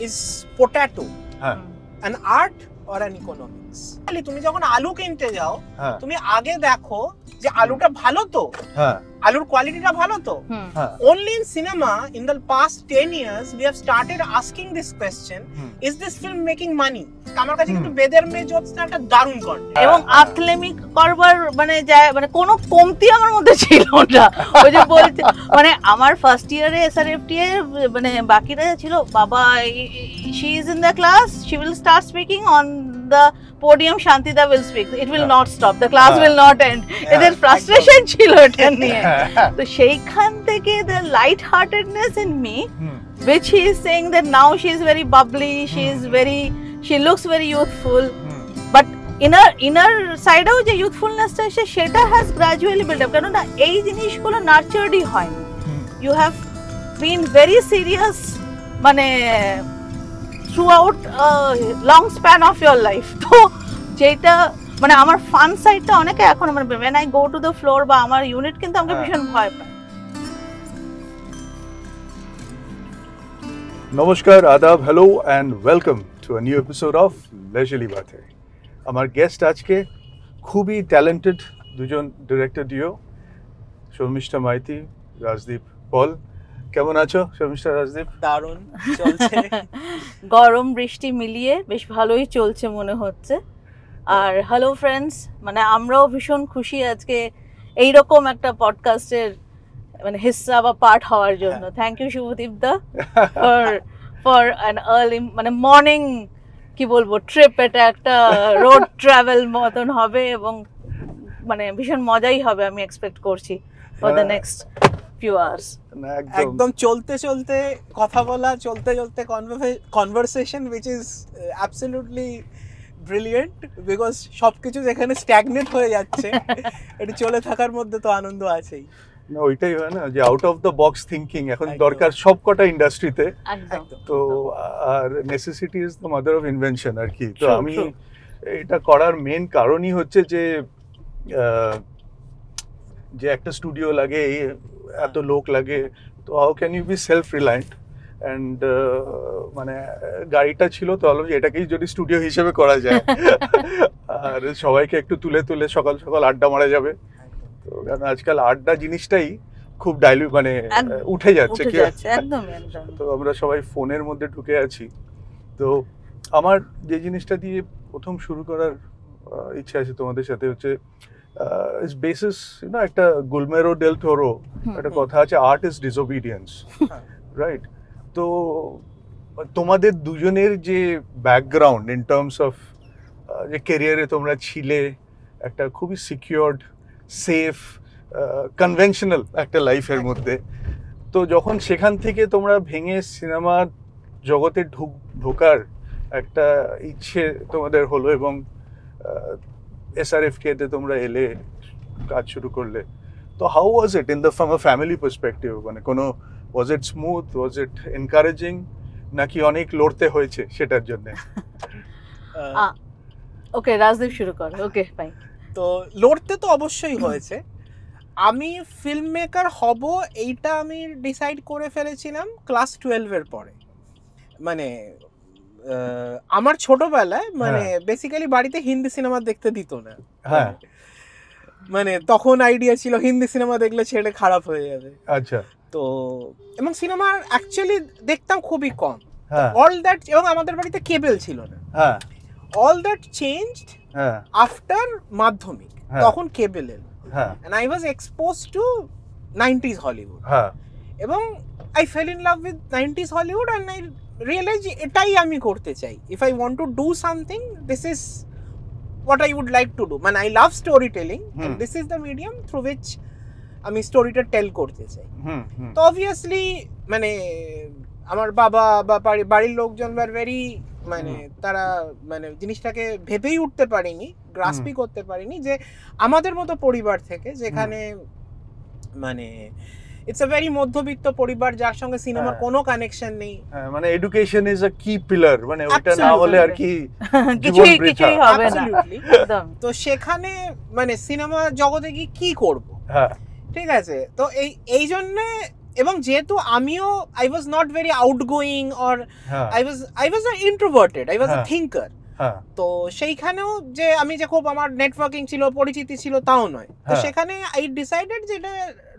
is potato হ্যাঁ an art or an economics? তুমি যখন আলু কিনতে যাও তুমি আগে দেখো যে আলুটা ভালো তো, হ্যাঁ আলুর কোয়ালিটিটা ভালো তো। Only in cinema in the past 10 years we have started asking this question, is this film making money? আমার কাছে কিন্তু বেদের মেয়ে জ্যোৎস্না একটা দারুণ কন্টেন্ট এবং আথলেমিক করবার মানে কোনো কমতি আমার মধ্যে ছিল না। ওই যে বলছে মানে আমার ফার্স্ট ইয়ারে এসআরএফটি এ মানে বাকিরা ছিল বাবা she is in the class, she will start speaking on the podium, Shantida will speak, it will not stop, the class will not end. এদের frustration ছিল এটা নিয়ে। তো সেইখান থেকে the light heartedness in me which he is saying that now she is very bubbly, she looks very youthful, but inner side of যে youthfulness টা সেটা has gradually built up, কারণ না এই জিনিসগুলো নার্চারডই হয় না, you have been very serious মানে throughout a long span of your life. তো যেটা মানে আমার ফান সাইডটা অনেকে এখন মানে when I go to the floor বা আমার ইউনিট কিন্তু আমাকে ভীষণ ভয় পায়। নমস্কার, আদাব, hello and welcome to a new episode of লেজারলি বাতে। আমার গেস্ট আজকে খুবই ট্যালেন্টেড দুজন ডিরেক্টর ডিও, শর্মিষ্ঠা মাইতি, রাজদীপ পল। কেমন আছো শর্মিষ্ঠা, রাজদীপ? দারুণ চলছে, গরম বৃষ্টি মিলিয়ে বেশ ভালোই চলছে মনে হচ্ছে। আর হ্যালো ফ্রেন্ডস, মানে আমরাও ভীষণ খুশি আজকে এইরকম একটা পডকাস্টের মানে হিস্সা বা পার্ট হওয়ার জন্য। থ্যাংক ইউ শুভদীপ দা ফর অ্যান আর্লি মানে মর্নিং কি বলবো ট্রিপ, এটা একটা রোড ট্রাভেল মতন হবে এবং মানে ভীষণ মজাই হবে আমি এক্সপেক্ট করছি for the next few hours. একদম চলতে চলতে কথা বলা, চলতে চলতে conversation which is absolutely brilliant because সবকিছু যেখানে স্ট্যাগনেট হয়ে যাচ্ছে এটা চলে থাকার মধ্যে তো আনন্দ আছেই। না ওইটাই হয় না যে out of the box thinking এখন দরকার সবকটা ইন্ডাস্ট্রিতে। তো আর necessity is the mother of invention আর কি। তো আমি এটা করার মেন কারণই হচ্ছে যে একটা স্টুডিও লাগে, এত লোক লাগে, তো how can you be self reliant and মানে গাড়িটা ছিল তো ভাবলাম যে এটাকেই যদি স্টুডিও হিসেবে করা যায় আর সবাইকে একটু তুলে তুলে সকাল সকাল আড্ডা মারা যাবে। তো কারণ আজকাল আড্ডা জিনিসটাই খুব মানে উঠে যাচ্ছে কি, তো আমরা সবাই ফোনের মধ্যে ঢুকে আছি। তো আমার যে জিনিসটা দিয়ে প্রথম শুরু করার ইচ্ছা আছে তোমাদের সাথে হচ্ছে is basis, you know, একটা গুলমেরো ডেল টোরো একটা কথা আছে, আর্ট ইজ ডিসোবিডিয়েন্স, রাইট? তো তোমাদের দুজনের যে ব্যাকগ্রাউন্ড ইন টার্মস অফ যে ক্যারিয়ারে তোমরা ছিলে একটা খুবই সিকিউরড, সেফ, কনভেনশনাল একটা লাইফের মধ্যে, তো যখন সেখান থেকে তোমরা ভেঙে সিনেমা জগতে ঢোকার একটা ইচ্ছে তোমাদের হলো এবং SRFK তে তোমরা এলে, কাজ শুরু করলে, তো how was it in the from a family perspective? মানে কোনো ওয়াজ ইট স্মুথ, ওয়াজ ইট এনকারেজিং, নাকি অনেক লড়তে হয়েছে সেটার জন্য? ওকে রাজদীপ শুরু কর। Okay fine. তো লড়তে তো অবশ্যই হয়েছে। আমি ফিল্ম মেকার হব এইটা আমি ডিসাইড করে ফেলেছিলাম ক্লাস 12 এর পরে। মানে আমার ছোটবেলায় মানে বেসিক্যালি বাড়িতে হিন্দি সিনেমা দেখতে দিত না। হ্যাঁ, মানে তখন আইডিয়া ছিল হিন্দি সিনেমা দেখলে ছেলে খারাপ হয়ে যাবে। আচ্ছা। তো এবং সিনেমা অ্যাকচুয়ালি দেখতাম খুবই কম। অল দ্যাট, এবং আমাদের বাড়িতে কেবল ছিল না। হ্যাঁ, অল দ্যাট চেঞ্জড আফটার মাধ্যমিক, তখন কেবল এলো। হ্যাঁ, and I was exposed to 90s Hollywood. হ্যাঁ, এবং I fell in love with 90s Hollywood and I realized এটাই আমি করতে চাই। If I want to do something, this is what I would like to do. মানে I love storytelling and this is the medium through which আমি স্টোরিটা টেল করতে চাই। তো অবভিয়াসলি মানে আমার বাবা বা বাড়ির লোকজন were very মানে তারা মানে জিনিসটাকে ভেবেই উঠতে পারেনি, গ্রাসপই করতে পারেনি যে আমাদের মতো পরিবার থেকে, যেখানে মানে ইটস আ ভেরি মধ্যবিত্ত পরিবার যার সঙ্গে সিনেমার কোনো কানেকশন নেই। মানে এডুকেশন ইজ আ কি পিলার, মানে ওটা না হলে আর কি কিছুই হবে না। তো সেখানে মানে সিনেমা জগতে কি করব, ঠিক আছে? তো এই জন্য এবং যেহেতু আমিও I was not very outgoing or হ্যাঁ I was introverted, I was a হ্যাঁ। থিঙ্কার। হ্যাঁ তো সেইখানেও যে আমি যে খুব আমার নেটওয়ার্কিং ছিল, পরিচিতি ছিল, তাও নয়। তো হ্যাঁ। সেখানে আই ডিসাইডেড যে এটা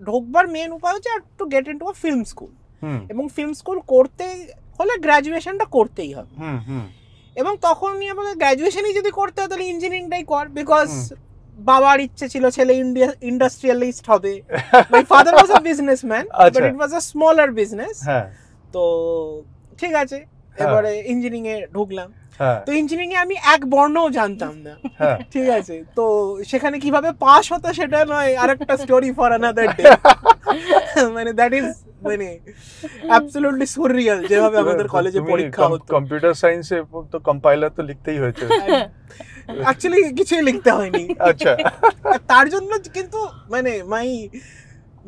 ঢোকবার মেন উপায় হচ্ছে to get into a film school, hmm এবং ফিল্ম স্কুল করতে হলে গ্র্যাজুয়েশনটা করতেই হবে। হুম হুম এবং তখনই আমাকে গ্র্যাজুয়েশনই যদি করতে হয় তাহলে ইঞ্জিনিয়ারিংটাই কর, বিকজ বাবার ইচ্ছে ছিল ছেলে ইন্ডাস্ট্রিয়ালিস্ট হবে। My father was a businessman, but আচ্ছা। ইট ওয়াজ আ স্মলার বিজনেস। হ্যাঁ তো ঠিক আছে, এবারে ইঞ্জিনিয়ারিং এ ঢুকলাম। হ্যাঁ তো ইঞ্জিনিয়ারিং এ আমি এক বর্ণও জানতাম না, হ্যাঁ ঠিক আছে। তো সেখানে কিভাবে পাস হতো সেটা নয়, আরেকটা স্টোরি ফর অ্যানাদার ডে। মানে দ্যাট ইজ মানে অ্যাবসলিউটলি সুররিয়াল যেভাবে আমাদের কলেজে পরীক্ষা হতো। কম্পিউটার সায়েন্সে তো কম্পাইলার তো লিখতেই হয়েছে। অ্যাকচুয়ালি কিছুই লিখতে হয়নি। আচ্ছা তার জন্য কিন্তু মানে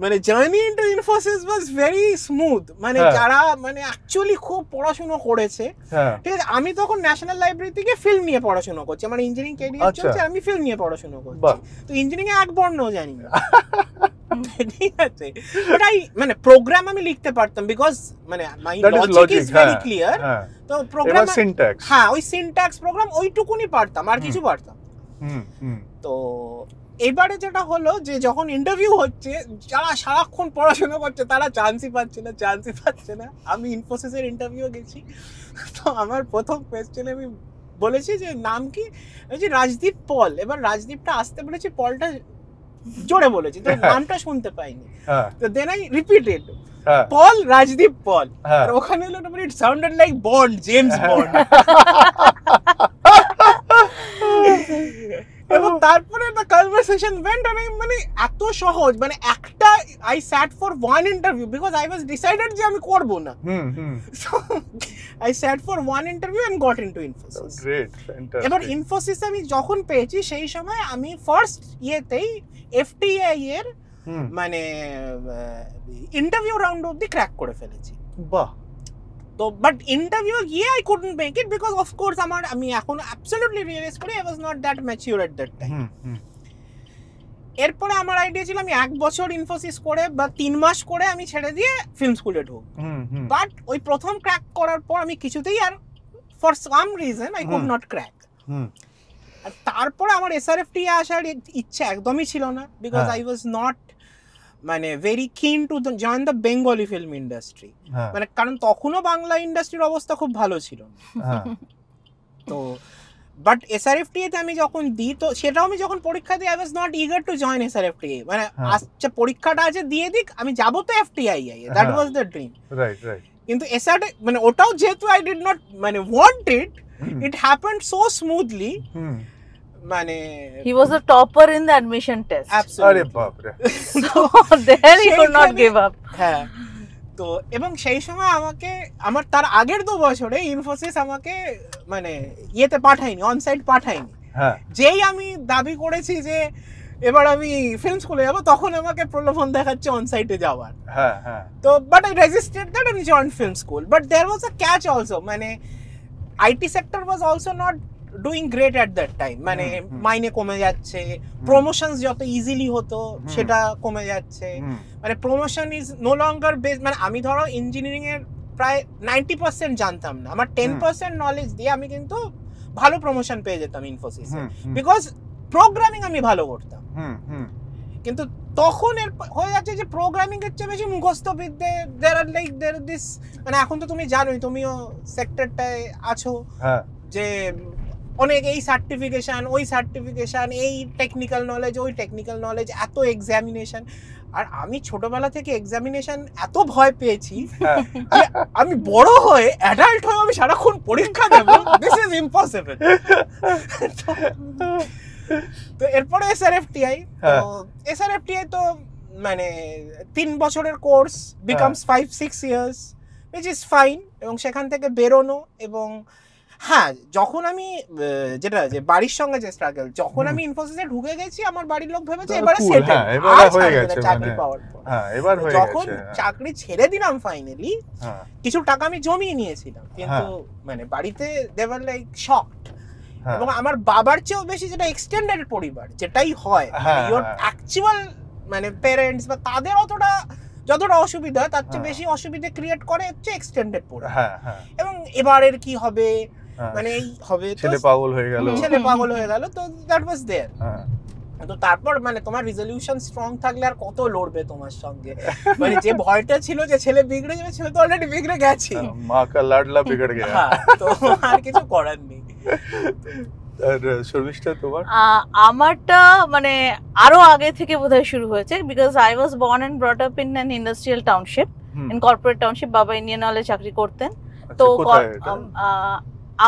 মানে journey into Infosys was very smooth. মানে হ্যাঁ। যারা মানে অ্যাকচুয়ালি খুব পড়াশোনা করেছে, হ্যাঁ ঠিক আছে। আমি তখন ন্যাশনাল লাইব্রেরি থেকে ফিল্ম নিয়ে পড়াশোনা করছি, আমার ইঞ্জিনিয়ারিং ক্যারিয়ার আচ্ছা। চলছে, আমি ফিল্ম নিয়ে পড়াশোনা করছি। বাহ। তো ইঞ্জিনিয়ারিং এ এক বর্ণও জানি না, ঠিক আছে। বাট মানে প্রোগ্রাম আমি লিখতে পারতাম, বিকজ মানে my that is logic logic. Is very clear. হ্যাঁ তো এবার প্রোগ্রাম, সিনট্যাক্স। হ্যাঁ ওই সিনট্যাক্স প্রোগ্রাম ওইটুকুনি পারতাম, আর কিছু পারতাম। হুম হুম তো এবারে যেটা হলো যে যখন ইন্টারভিউ হচ্ছে, যারা সারাক্ষণ পড়াশোনা করছে তারা চান্সই পাচ্ছে না। আমি ইনফোসিসের ইন্টারভিউ গেছি, তো আমার প্রথম কোয়েশ্চেনে আমি বলেছি যে নাম কি, বলছি রাজদীপ পল। এবার রাজদীপটা আসতে বলেছি, পলটা জোরে বলেছি, তো নামটা শুনতে পাইনি। হ্যাঁ তো দেন আই রিপিটেড হ্যাঁ পল, রাজদীপ পল। হ্যাঁ। আর ওখানে হলো it sounded like Bond, James Bond. এবং তারপরে একটা কনভারসেশন ওয়েন্ট, আর মানে এত সহজ, মানে একটা I sat for one interview because I was decided যে আমি করব না। Hmm hmm so I sat for one interview and got into Infosys. Great এবার ইনফোসিস আমি যখন পেয়েছি সেই সময় আমি ফার্স্ট ইয়েতেই এফটিআই এর হুম মানে ইন্টারভিউ রাউন্ড অবধি ক্র্যাক করে ফেলেছি। বাহ। তো বাট ইন্টারভিউ গিয়ে I couldn't make it because of course আমি এখন অ্যাবসলিউটলি রিয়েলাইজ করি I was not that mature at that time. Hmm hmm এরপরে আমার আইডিয়া ছিল আমি 1 বছর ইনফোসিস করে বা 3 মাস করে আমি ছেড়ে দিয়ে ফিল্ম স্কুলে ঢুকবো। হুম হুম বাট ওই প্রথম ক্র্যাক করার পর আমি কিছুতেই আর for some reason I could not crack. Hmm আর তারপরে আমার এসআরএফটি আসার ইচ্ছা একদমই ছিল না, বিকজ আই ওয়াজ নট মানে very keen to join the Bengali film industry. হ্যাঁ মানে কারণ তখনও বাংলা ইন্ডাস্ট্রির অবস্থা খুব ভালো ছিল না। হ্যাঁ তো বাট এসআরএফটিএতে আমি যখন দিই, তো সেটাও আমি যখন পরীক্ষা দিই I was not eager to join SRFTI. মানে আচ্ছা পরীক্ষাটা আছে দিয়ে দিক, আমি যাবো তো FTII, that was the dream. Right right. কিন্তু এসআরটি মানে ওটাও যেহেতু আই ডিড নট মানে want it happened so smoothly. Hmm মানে he was a topper in the admission test. Absolutely. আরে বাপ রে। So there he could not give up. হ্যাঁ, তো এবং সেই সময় আমাকে আমার তার আগের 2 বছরে ইনফোসিস আমাকে মানে ইয়েতে পাঠায়নি, অনসাইট পাঠায়নি। হ্যাঁ, যেই আমি দাবি করেছি যে এবার আমি ফিল্ম স্কুলে যাবো, তখন আমাকে প্রলোভন দেখাচ্ছে অনসাইটে যাওয়ার। হ্যাঁ হ্যাঁ। তো but I registered that and joined film school, but there was a catch also. মানে IT sector was also not doing great at that time. মানে মাইনে কমে যাচ্ছে, প্রমোশনস যত ইজিলি হতো সেটা কমে যাচ্ছে। মানে promotion is no longer base. মানে আমি ধরো ইঞ্জিনিয়ারিং এর প্রায় 90% জানতাম না, আমার 10% নলেজ দিয়ে আমি কিন্তু ভালো প্রমোশন পেয়ে যেতাম ইনফোসিসে, বিকজ প্রোগ্রামিং আমি ভালো করতাম। কিন্তু তখন এর হয়ে যাচ্ছে যে প্রোগ্রামিং এর চেয়ে বেশি মুখস্থ বিদ্যে। দেয়ার দিস মানে এখন তো তুমি জানোই, তুমিও সেক্টরটায় আছো, যে অনেক এই সার্টিফিকেশন, ওই সার্টিফিকেশন, এই টেকনিক্যাল নলেজ, ওই টেকনিক্যাল নলেজ, এত এক্সামিনেশন। আর আমি ছোটবেলা থেকে এক্সামিনেশন এত ভয় পেয়েছি, আমি বড় হয়ে অ্যাডাল্ট হয়ে আমি সারাক্ষণ পরীক্ষা দেব, দিস ইজ ইম্পসিবল। তো এরপরে এসআরএফটিআই, তো এসআরএফটিআই তো মানে 3 বছরের course becomes 5-6 years, which is fine. এবং সেখান থেকে বেরোনো, এবং হ্যাঁ যখন আমি যেটা যে বাড়ির সঙ্গে যে স্ট্রাগল, যখন আমি ইনফোসিসে ঢুকে গেছি আমার বাড়ির লোক ভেবেছে এবারে সেটেল, এবারে হয়ে গেছে চাকরি পাওয়ার পর। হ্যাঁ, এবার হয়ে গেছে। যখন চাকরি ছেড়ে দিলাম ফাইনালি, কিছু টাকা আমি জমিয়ে নিয়েছিলাম, কিন্তু মানে বাড়িতে দে ওয়্যার লাইক শকড। এবং আমার বাবার চেয়েও বেশি যেটা এক্সটেন্ডেড পরিবার যেটাই হয়, ইওর অ্যাকচুয়াল মানে প্যারেন্টস বা তাদের অতটা যতটা অসুবিধা তার চেয়ে হ্যাঁ। বেশি অসুবিধা ক্রিয়েট করে হচ্ছে এক্সটেন্ডেড পড়া। হ্যাঁ হ্যাঁ এবং এবারের কি হবে, হ্যাঁ। মানে এই হবে তো ছেলে পাগল হয়ে গেল। ছেলে পাগল হয়ে গেল, তো দ্যাট ওয়াজ দেয়ার। হ্যাঁ তো তারপর মানে তোমার রিজলিউশন স্ট্রং থাকলে আর কত লড়বে তোমার সঙ্গে, মানে যে ভয়টা ছিল যে ছেলে বিগড়ে যাবে, ছেলে তো অলরেডি বিগড়ে গেছে, মা কা লাডলা বিগড় গয়া। হ্যাঁ, তো আর কিছু করার নেই। আর শর্মিষ্ঠা তোমার? আমারটা মানে আরো আগে থেকে বোধহয় শুরু হয়েছে, because I was born and brought up in an industrial township, in corporate township. বাবা ইন্ডিয়ান অয়েলে চাকরি করতেন। তো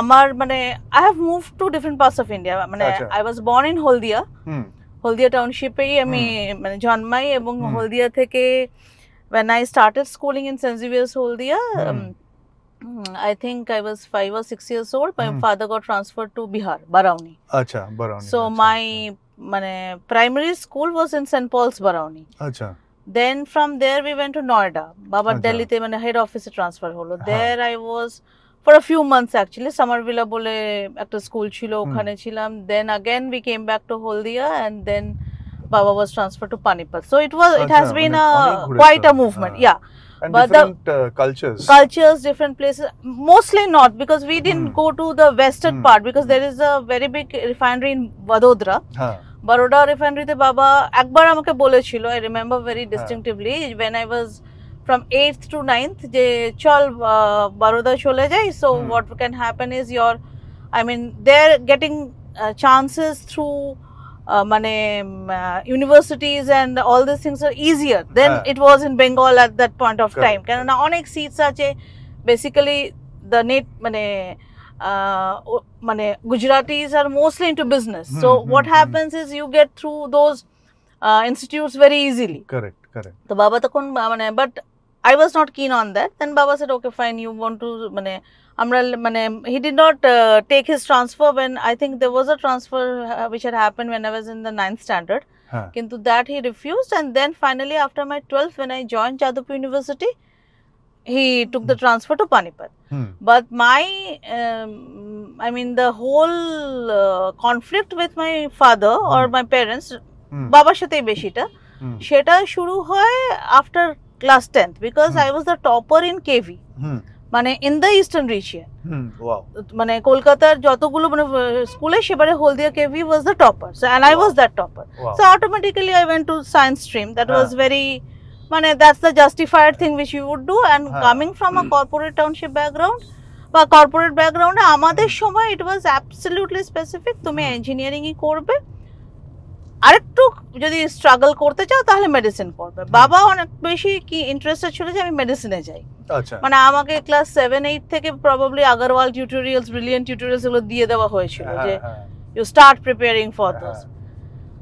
আমার মানে I have move to different parts of India, মানে I was born in Haldia, Haldia টাউনশিপেই আমি মানে জন্মাই, এবং হলদিয়া থেকে when I started schooling in St. Xavier's Holdia, I think I was 5 or 6 years old. My father got transferred to Bihar, Barauni. Acha, Barauni. So my mane primary school was in St. Paul's, Barauni. Acha. Then from there we went to Noida. Baba Delhi te mane head office transfer holo. There I was for a few months actually. Summer Villa bole ekta school chilo, okhane chilam. Then again we came back to Holdia, and then Baba was transferred to Panipat. So it has been quite a movement. Yeah. And but different cultures, different places. Mostly not, because we didn't go to the western part, because there is a very big refinery in Vadodara. Baroda refinery te Baba ekbar amake bolechilo, I remember very distinctively, when I was from 8th to 9th, je chal Baroda chole jai. So what can happen is they're getting chances through universities, and all these things are easier than it was in Bengal at that point of time. Kenona onek seats ache, basically the Gujaratis are mostly into business. So what happens is you get through those institutes very easily. Correct. So Baba তখন but I was not keen on that. Then Baba said, okay fine, you want to he did not take his transfer when I think there was a transfer which had happened when I was in the 9th standard. Kintu that he refused, and then finally after my 12th, when I joined Jadavpur University, he took the transfer to Panipat. But my the whole conflict with my father or my parents, Babar সাথেই বেশিটা, সেটা শুরু হয় after class 10th, because I was the topper in KV. মানে in the eastern region. Wow. মানে কলকাতার যতগুলো মানে স্কুলে, সেবারে হলদিয়া KV was the topper. So and I was that topper. So automatically I went to science stream. That was very that's the justified thing which you would do. And coming from a corporate township background বা corporate background, আমাদের সময় it was absolutely specific, তুমি ইঞ্জিনিয়ারিংই করবে, আরেকটু যদি struggle করতে চাও তাহলে মেডিসিন করবে। বাবা অনেক বেশি কি ইন্টারেস্টেড ছিল যে আমি মেডিসিনে যাই। আচ্ছা, মানে আমাকে ক্লাস 7-8 থেকে probably Agarwal tutorials, brilliant tutorials এগুলো দিয়ে দেওয়া হয়েছিল যে you start preparing for this.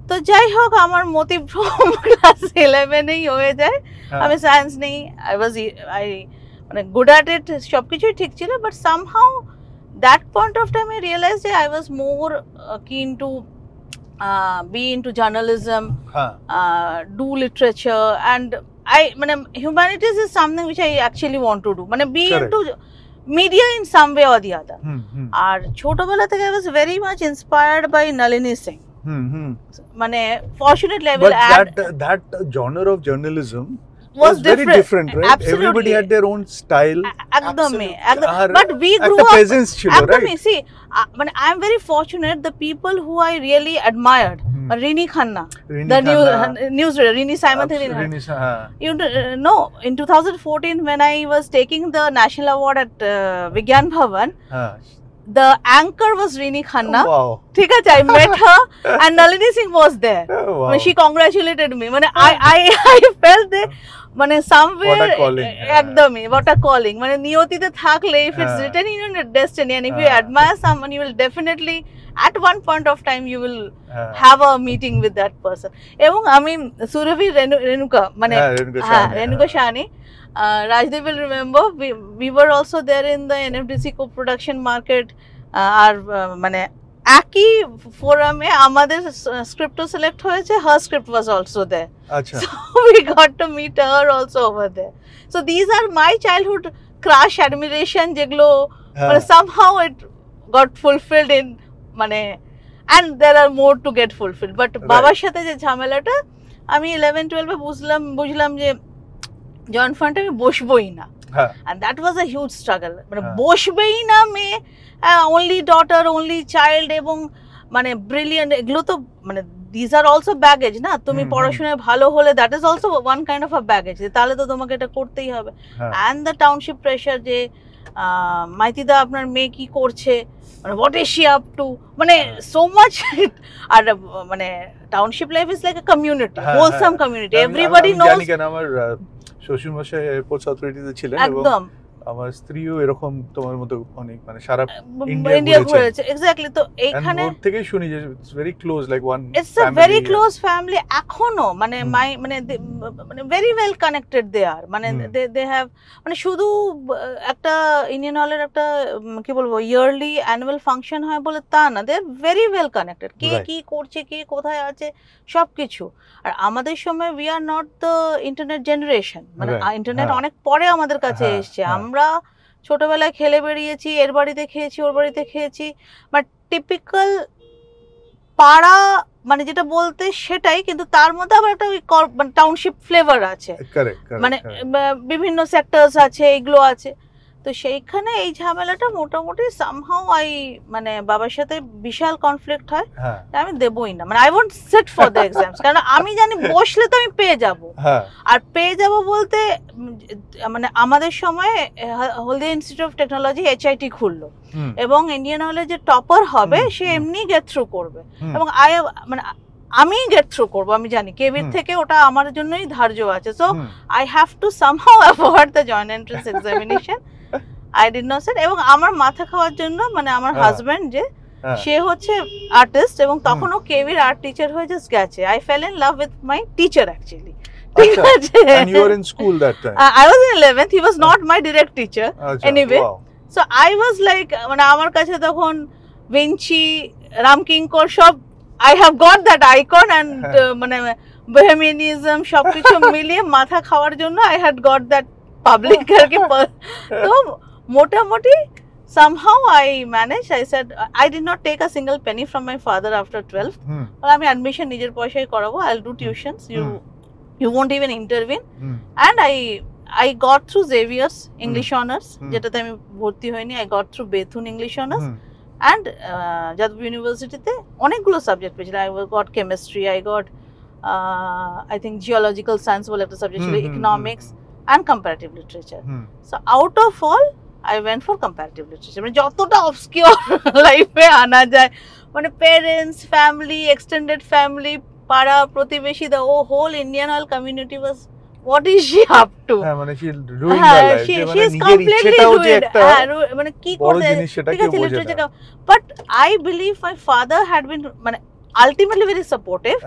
তো যাই হোক, আমার মতিভ্রম ক্লাস 11-এই হয়ে যায়, আমি সায়েন্স নেই। মানে গুড অ্যাট ইট, সবকিছুই ঠিক ছিল, but somehow that point of time I realise যে I was more keen to be into journalism, do literature, and humanities is something which I actually want to do. Be into media in some way or the other. আর ছোটবেলা থেকে I was very much inspired by Nalini Singh. Fortunate level. But that genre of journalism was very different, right? Absolutely. Everybody had their own style. But we grew up. Presence chilo, right? See, I am very fortunate. The people who I really admired, Rini Khanna, the newsreader, Rini Simon. You know, in 2014, when I was taking the national award at Vigyan Bhavan, the anchor was Rini Khanna. Oh, wow. I met her, and Nalini Singh was there. Oh, wow. She congratulated me. I felt that somewhere, what a calling. Ekdami, what a calling. Niyotite thakle, if it's written in your destiny, and if you admire someone, you will definitely, at one point of time, you will have a meeting with that person. Ebong Surabhi Renuka, Renuka Shani. Rajdev will remember, we were also there in the NFDC co-production market. একই ফোরামে আমাদের স্ক্রিপ্টও select হয়েছে, her script was also there. Achha. So we got to meet her also over there. So these are my childhood crush, admiration, যেগুলো somehow it got fulfilled in and there are more to get fulfilled. But বাবার সাথে যে ঝামেলাটা, আমি 11-12 এ বুঝলাম যে joint ফান্ডে আমি বসবোই না, হ্যাঁ and that was a huge struggle, মানে হ্যাঁ। বসবেই না মেয়ে, only daughter, only child, এবং মানে ব্রিলিয়েন্ট, এগুলো তো মানে these are also baggage না, তুমি পড়াশোনায় ভালো হলে that is also one kind of a baggage, তাহলে তো তোমাকে এটা করতেই হবে, হ্যাঁ। and the township pressure যে মাইতিদা আপনার মেয়ে কি করছে, মানে what is she up to, মানে so much, আর মানে township life is like a community, wholesome community, everybody knows, জানি কেন আমার শ্বশুর মশাই এয়ারপোর্টস অথরিটিতে ছিলেন, এবং একদম আমার স্ত্রীও এরকম তোমার মতো অনেক মানে সারা ইন্ডিয়া ঘুরেছে, এক্স্যাক্টলি, তো এইখানে ওর থেকে শুনি যে it's very close, like one it's a very close family এখনো, মানে মানে ভেরি ওয়েল কানেক্টেড দে আর, মানে দে হ্যাভ, মানে শুধু একটা ইন্ডিয়ান হলের একটা কি বলবো ইয়ারলি অ্যানুয়াল ফাংশন হয় বলে তা না, দে আর ভেরি ওয়েল কানেক্টেড, কে কি করছে, কে কোথায় আছে, সবকিছু। আর আমাদের সময় we are not the internet generation, মানে ইন্টারনেট অনেক পরে আমাদের কাছে এসছে, আমরা ছোটবেলায় খেলে বেরিয়েছি, এর বাড়িতে খেয়েছি, ওর বাড়িতে খেয়েছি, বাট টিপিক্যাল পাড়া মানে যেটা বলতে সেটাই, কিন্তু তার মধ্যে আবার একটা টাউনশিপ ফ্লেভার আছে, মানে বিভিন্ন সেক্টরস আছে, এগুলো আছে, তো সেইখানে এই ঝামেলাটা মোটামুটি সামহাউ আই, মানে বাবার সাথে বিশাল কনফ্লিক্ট হয়, আমি দেবই না, মানে I won't sit for the exams, কারণ আমি জানি বসলে তো আমি পেয়ে যাব, আর পেয়ে যাব বলতে মানে আমাদের সময় হলদিয়া ইনস্টিটিউট অফ টেকনোলজি HIT খুললো, এবং ইন্ডিয়ান হলের যে টপার হবে সে এমনি গেট থ্রু করবে, এবং মানে আমি গেট থ্রু করবো, আমি জানি কেভির থেকে ওটা আমার জন্যই ধার্য আছে, so I have to somehow avoid the joint entrance examination, I did not set, এবং আমার মাথা খাওয়ার জন্য মানে আমার হাজব্যান্ড যে সে হচ্ছে আর্টিস্ট, এবং তখন ও কেভির আর্ট টিচার হয়ে জাস্ট গেছে, I fail in love with my teacher actually, ঠিক আছে, and you were in school that time? I was in 11th, he was not my direct teacher anyway, so I was like, মানে আমার কাছে তখন Vinci, Ramkinkar সব, I have got that icon, and মানে bohemianism সবকিছু মিলিয়ে মাথা খাওয়ার জন্য I had got that public আর কি, তো মোটামুটি somehow I managed, I said I did not take a single penny from my father after 12th, আমি অ্যাডমিশন নিজের পয়সায় করাবো, I'll do tuitions, you won't even intervene, and I got through Xavier's English honors, যেটাতে আমি ভর্তি হইনি, I got through Bethune English honors, and Yadav ইউনিভার্সিটিতে অনেকগুলো সাবজেক্ট পেয়েছিলাম, I got chemistry, I got I think geological science বলে একটা subject ছিল, economics and comparative literature, so out of all I went for comparative literature, মানে যতটা obscure লাইফে আনা যায়, মানে parents, family, extended family, পাড়া প্রতিবেশী, the whole Indian whole community was, what is she up to, মানে she ruined her life, she is completely ruined, মানে কি করতে ঠিক আছে literature, but I believe my father had been মানে ultimately very supportive,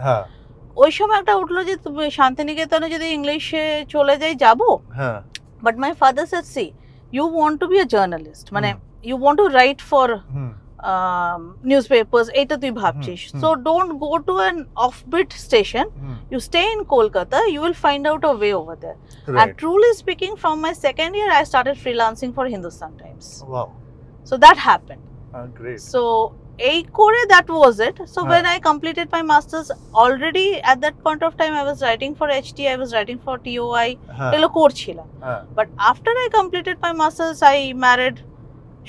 ওই সময় একটা উঠলো যে তুমি শান্তিনিকেতনে যদি ইংলিশে চলে যাই যাবো, but my father said, see, you want to be a journalist, মানে you want to write for newspapers, এটা তুই ভাবছিস, so don't go to an offbeat station, you stay in Kolkata, you will find out a way over there, and truly speaking, from my second year I started freelancing for Hindustan Times, so that happened, great, so এই করে that was it, so when I completed my masters, already at that point of time I was writing for HT, I was writing for TOI, এগুলো করছিলাম, but after I completed my masters I married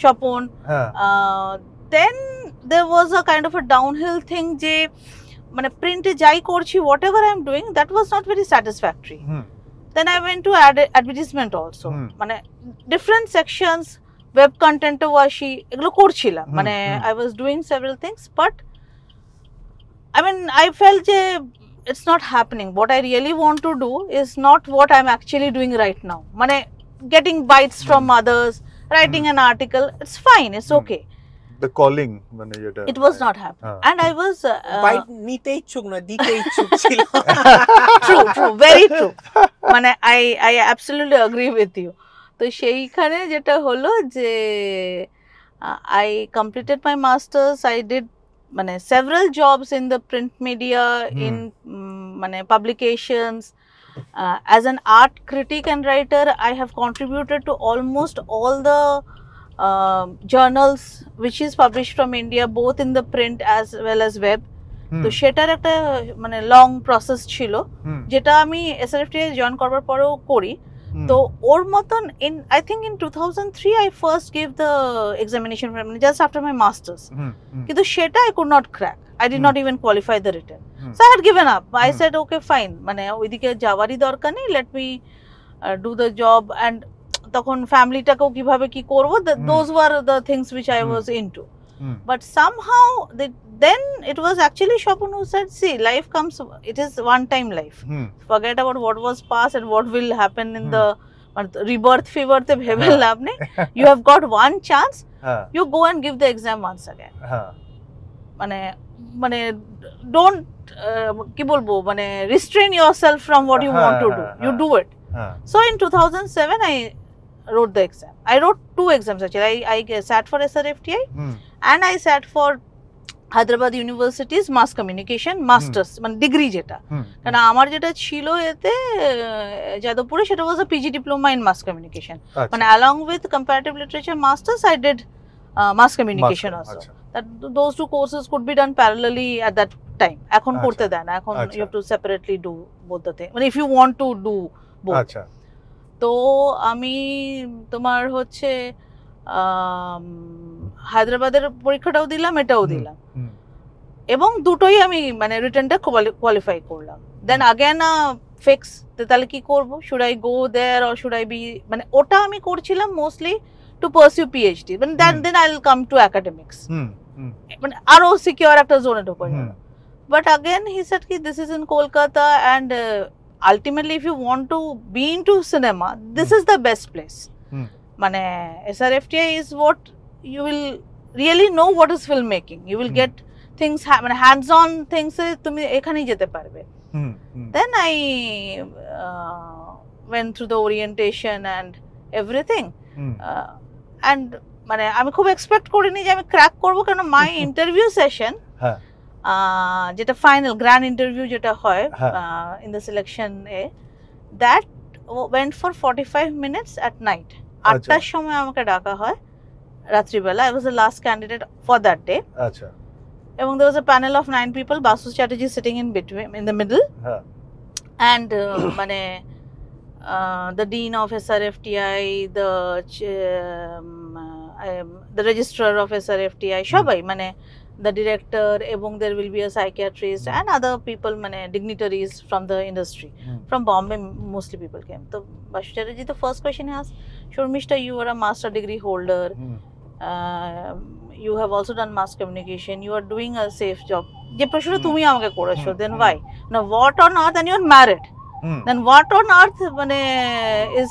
Shapon, then there was a kind of a downhill thing, যে মানে প্রিন্টে যাই করছি, whatever I am doing, that was not very satisfactory, then I went to advertisement also, মানে different sections, web content washi, এগুলো করছিলাম, মানে I was doing several things, but I mean I felt যে it's not happening, what I really want to do is not what I'm actually doing right now, মানে getting bites from others, writing an article, it's fine, it's okay, the calling মানে যেটা, it was not happening, and I was bite নিতে ইচ্ছুক না, দিতে ইচ্ছুক ছিল, true, very true, মানে I absolutely agree with you, তো সেইখানে যেটা হলো যে I completed my masters, I did মানে several jobs in the print media, in মানে publications, as an art critic and writer I have contributed to almost all the journals which is published from India, both in the print as well as web, তো সেটার একটা মানে long process ছিল, যেটা আমি SRFT join করবার পরেও করি, তো ওর মতন I think in 2003 I first gave the examination just after my masters. কিন্তু সেটা I could not crack. I did not even qualify the written. So I had given up. I said okay fine, মানে ওইদিকে যাওয়ারই দরকার নেই, let me do the job, and তখন ফ্যামিলিটাকেও কিভাবে কি করব, those were the things which I was into. But somehow then it was actually Shopun who said, see, life comes, it is one time life. Forget about what was past and what will happen in the rebirth fever te bhebe labh nahi. You have got one chance, you go and give the exam once again. মানে don't কি বলবো, মানে restrain yourself from what you want to do, you do it. So in 2007 I wrote the exam. I wrote 2 exams actually. I sat for SRFTI and I sat for Hyderabad University's Mass Communication Masters, মানে degree যেটা, কারণ আমার যেটা ছিল এতে যাদবপুরে সেটা was a PG diploma in Mass Communication, মানে along with Comparative Literature Masters I did Mass Communication also. That those 2 courses could be done parallelly at that time. এখন করতে দেয় না, এখন you have to separately do both the thing, মানে if you want to do both. আচ্ছা, তো আমি তোমার হচ্ছে হায়দ্রাবাদের পরীক্ষাটাও দিলাম, এটাও দিলাম, এবং দুটোই আমি মানে রিটেনটা কোয়ালিফাই করলাম। দেন আগেন ফিক্স, তাহলে কি করব, should I go there or should I be, মানে ওটা আমি করছিলাম মোস্টলি টু পারসিউ পিএইচডি, মানে then I will come to academics, মানে আরো সিকিউর একটা জোনে ঢোকা যাবে। বাট আগেন হি সেড কি this is in Kolkata and ultimately if you want to be into cinema, this is the best place. মানে SRFTI is what you will really know what is filmmaking. You will get things, মানে hands on things তুমি এখানেই যেতে পারবে। Then I went through the orientation and everything, and মানে আমি খুব expect করিনি যে আমি ক্র্যাক করব, কারণ মাই ইন্টারভিউ সেশন যেটা ফাইনাল গ্র্যান্ড ইন্টারভিউ যেটা হয় in the selection A, that went for 45 minutes at night. 8টার সময় আমাকে ডাকা হয় রাত্রিবেলা। I was the last candidate for that day. আচ্ছা, এবং there was a panel of 9 people, Basu Chatterjee sitting in between, in the middle, and মানে the dean of SRFTI, the registrar of SRFTI, সবাই মানে the director, এবং there will be a psychiatrist and other people, মানে dignitaries from the industry. From Bombay mostly people came. So Basu Chatterjee, the first question he asked, Shurmishta, you are a master degree holder, you have also done mass communication, you are doing a safe job, je proshno tumi amake korecho, then why? Now what on earth, and you are married, then what on earth মানে is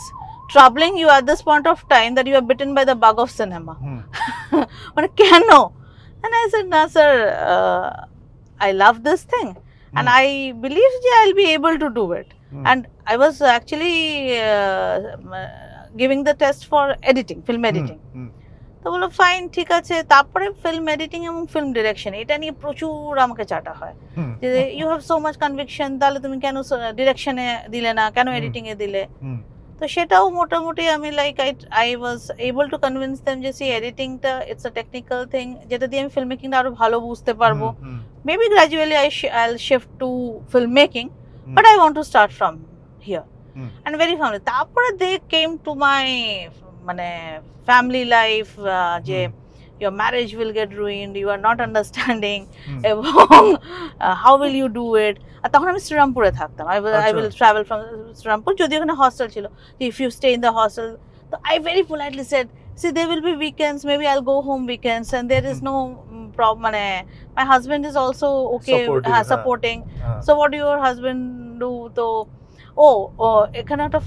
troubling you at this point of time that you are bitten by the bug of cinema? মানে কেন? And I said, no sir, I love this thing and I believe I'll be able to do it. And I was actually giving the test for editing, film editing. তো বলো fine, ঠিক আছে। তারপরে film editing এবং film direction, এটা নিয়ে প্রচুর আমাকে চাটা হয় যে you have so much conviction, তাহলে তুমি কেন ডিরেকশনে দিলে না, কেন এডিটিং এ দিলে? তো সেটাও মোটামুটি আমি like I was able to convince them যে সি এডিটিংটা ইটস আ টেকনিক্যাল থিং, যেটা দিয়ে আমি ফিল্ম মেকিংটা আরো ভালো বুঝতে পারবো। Maybe gradually I'll shift to film making, but I want to start from here and very family. তারপরে দে কেম টু মাই মানে ফ্যামিলি লাইফ, যে your marriage will get ruined, you are not understanding, এবং how will you do it? আর তখন আমি শ্রীরামপুরে থাকতাম, I will travel from Serampore, যদি ওখানে hostel ছিল, if you stay in the hostel, so I very politely said, see there will be weekends, maybe I'll go home weekends, and there is no problem, মানে my husband is also okay, supporting. So what do your husband do? তো এখানে একটা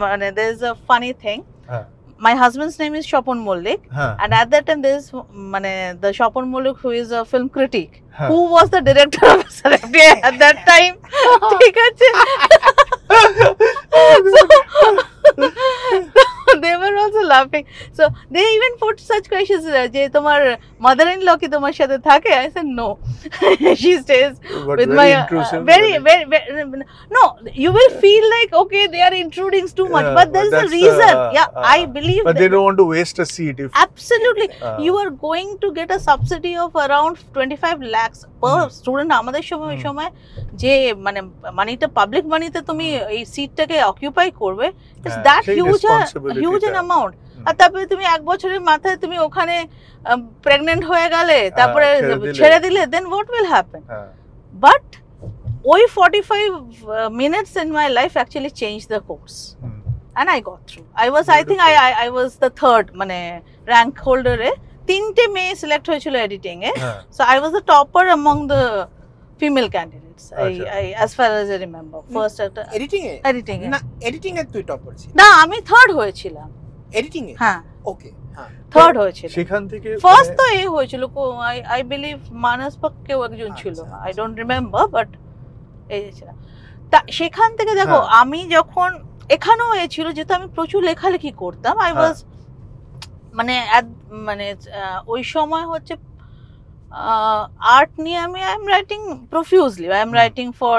মানে there is a funny thing. My husband's name is Shopun Mollik, and at that time there is the Shopun Mollik who is a film critic, who was the director of SRFTI at that time. ঠিক আছে, they were also laughing. So they even put such questions যে তোমার mother in law কি তোমার সাথে থাকে? I said no. She stays But with very my intrusive, very no, you will feel like okay they are intruding too much, but there is a reason. I believe but they don't want to waste a seat if absolutely you are going to get a subsidy of around 25 lakhs per student. আমাদের সময় যে মানে মানিটা public মানিতে তুমি এই সিটটাকে occupy করবে, it's that huge an amount. আর তারপরে তুমি এক বছরের মাথায় তুমি ওখানে প্রেগন্যান্ট হয়ে গেলে, তারপরে ছেড়ে দিলে, দেন হোয়াট উইল হ্যাপেন? বাট ওই 45 minutes in my life actually changed the course. And I got through. I think I was the third মানে rank holder এ, 3টে মেয়ে সিলেক্ট হয়েছিল editing A, so I was the topper among the female candidates. I as far as I remember first editing এ না, editing এ তুই topper ছিলি না, আমি থার্ড হয়েছিলাম এডিটিং এ। হ্যাঁ ওকে, হ্যাঁ থার্ড হয়েছিল। সেখান থেকে ফার্স্ট তো এই হয়েছিল, I believe মানস পাক কেউ একজন ছিল, I don't remember, but এই ছিল। তা সেখান থেকে দেখো আমি যখন এখানেও এ ছিল, যেহেতু আমি প্রচুর লেখালেখি করতাম, আই ওয়াজ মানে ওই সময় হচ্ছে আর্ট নিয়ে আমি I am writing প্রফিউজলি, I am writing for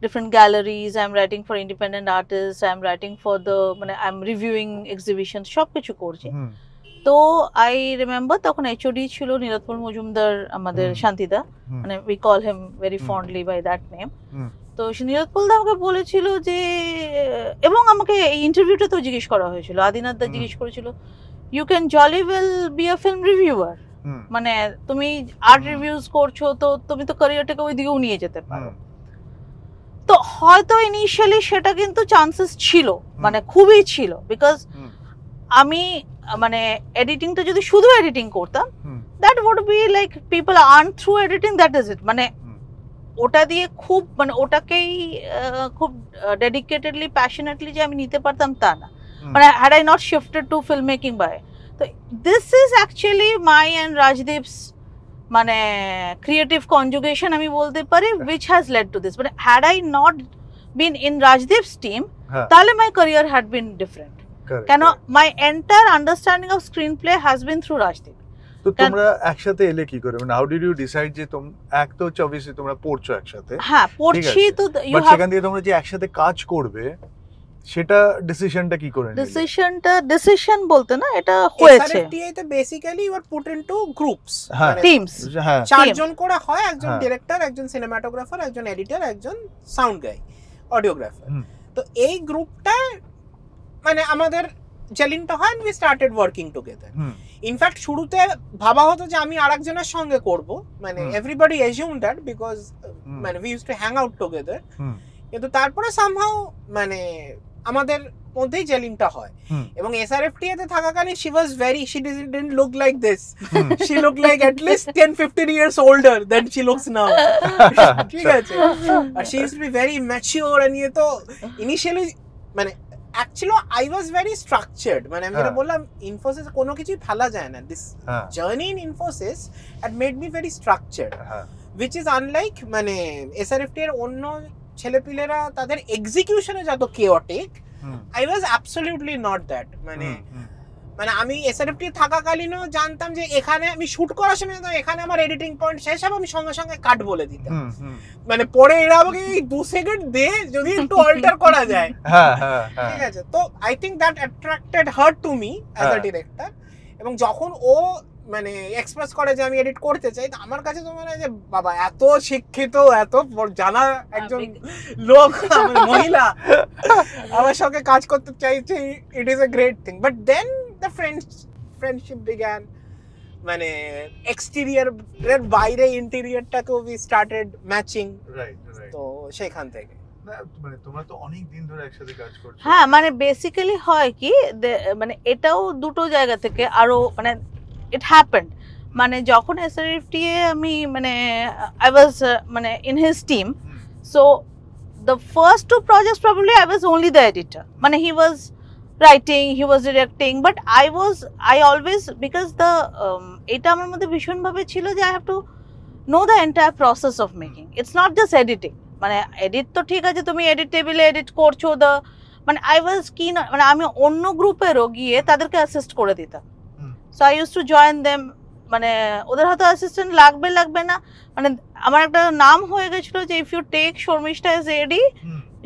different galleries, I am writing for independent artists, I am writing for the মানে I am reviewing exhibitions, সব কিছু করছি। তো আই রিমেম্বার তখন এইচওডি ছিল নীলোৎপল মজুমদার, আমাদের শান্তিদা, মানে we call him very fondly by that name. তো নীলোৎপল দা আমাকে বলেছিল যে, এবং আমাকে এই ইন্টারভিউটা তো জিজ্ঞেস করা হয়েছিল, আদিনাথ দা জিজ্ঞেস করেছিল, you can jolly well be a film reviewer, মানে তুমি আর্ট রিভিউজ করছো তো তুমি তো ক্যারিয়ারটাকে ওই দিকেও নিয়ে যেতে পারো। তো হয়তো ইনিশিয়ালি সেটা কিন্তু চান্সেস ছিল, মানে খুবই ছিল, বিকজ আমি মানে এডিটিংটা যদি শুধু এডিটিং করতাম, that would be like people earn through editing, that is it, মানে ওটা দিয়ে খুব মানে ওটাকেই খুব ডেডিকেটেডলি প্যাশনেটলি যে আমি নিতে পারতাম তা না, মানে had I not shifted to film making by. তো this is actually my and Rajdeep's মানে ক্রিয়েটিভ কনজুগেশন আমি বলতে পারি, which has led to this. But had I not been in Rajdeep's team, তাহলে my career had been different. কেন my entire understanding of screenplay has been through Rajdeep. তো তোমরা একসাথে এলে কি করে, মানে how did you decide যে এক তো obviously তোমরা পড়ছো একসাথে, হ্যাঁ পড়ছি তো, বাট সেখান থেকে তোমরা যে একসাথে কাজ করবে সেটা ডিসিশনটা কি করে নিলে? ডিসিশন বলতে না, এটা হয়েছে SRFTA তে basically you are put into groups, teams, চারজন করে হয়, একজন ডিরেক্টর, একজন সিনেমাটোগ্রাফার, একজন এডিটর, একজন সাউন্ড গাই, অডিওগ্রাফার। তো এই গ্রুপটা মানে আমাদের জেলিনটা হয়, we started working together. In fact শুরুতে ভাবা হতো যে আমি আরেকজনের সঙ্গে করব, মানে এভরিবডি অ্যাজিউম দ্যাট বিকজ মানে we use to hang out together, কিন্তু তারপরে সামহাউ মানে আমাদের মধ্যেই জেলিংটা হয়। এবং SRFTA তে থাকাকালীন she didn't look like this, she looked like at least 10-15 years older than she looks now, ঠিক আছে, আর she used to be very mature, and ये तो initially মানে actually I was very structured, মানে আমি যেটা বললাম Infosys কোনো কিছুই ফেলা যায় না, this journey in Infosys had made me very structured, which is unlike মানে SRFTA এর অন্য ছেলেপিলেরা তাদের এক্সিকিউশনে যত chaotic, I was absolutely not that, মানে আমি SRFTA থাকাকালীনও জানতাম যে এখানে আমি শুট করার সময় তো এখানে আমার এডিটিং পয়েন্ট শেষ হবে, আমি সঙ্গে সঙ্গে কাট বলে দিতাম, মানে পরে এরা আমাকে 2 সেকেন্ড দে যদি একটু অল্টার করা যায়, ঠিক আছে। তো I think that attracted her to me as a director, এবং যখন ও মানে এক্সপ্রেস করে যে আমি এডিট করতে চাই, তো আমার কাছে তো মানে যে বাবা এত শিক্ষিত, এত জানা একজন লোক, মহিলা আমার সঙ্গে কাজ করতে চাইছে, it is a great thing. But then the friendship began, মানে এক্সটেরিয়র এর বাইরে ইন্টেরিয়রটাকেও উই স্টার্টেড ম্যাচিং, তো সেখান থেকে মানে তোমরা তো অনেক দিন ধরে একসাথে কাজ করছো। হ্যাঁ, মানে বেসিক্যালি হয় কি, মানে এটাও দুটো জায়গা থেকে আরো মানে it happened, মানে যখন SRFTA আমি মানে I was মানে in his team, so the first 2 projects probably I was only the editor, মানে he was writing, he was directing, but I always, because the এটা আমার মধ্যে ভীষণ ভাবে ছিল যে I have to know the entire process of making, it's not just editing, মানে edit তো ঠিক আছে তুমি এডিট টেবিলে এডিট করছো, the মানে আই ওয়াজ কিন, মানে আমি অন্য গ্রুপেরও গিয়ে তাদেরকে অ্যাসিস্ট করে দিতাম। So I use to join them, মানে ওদের হয়তো অ্যাসিস্ট্যান্ট লাগবে না, মানে আমার একটা নাম হয়ে গেছিল যে if you take Sharmishtha as AD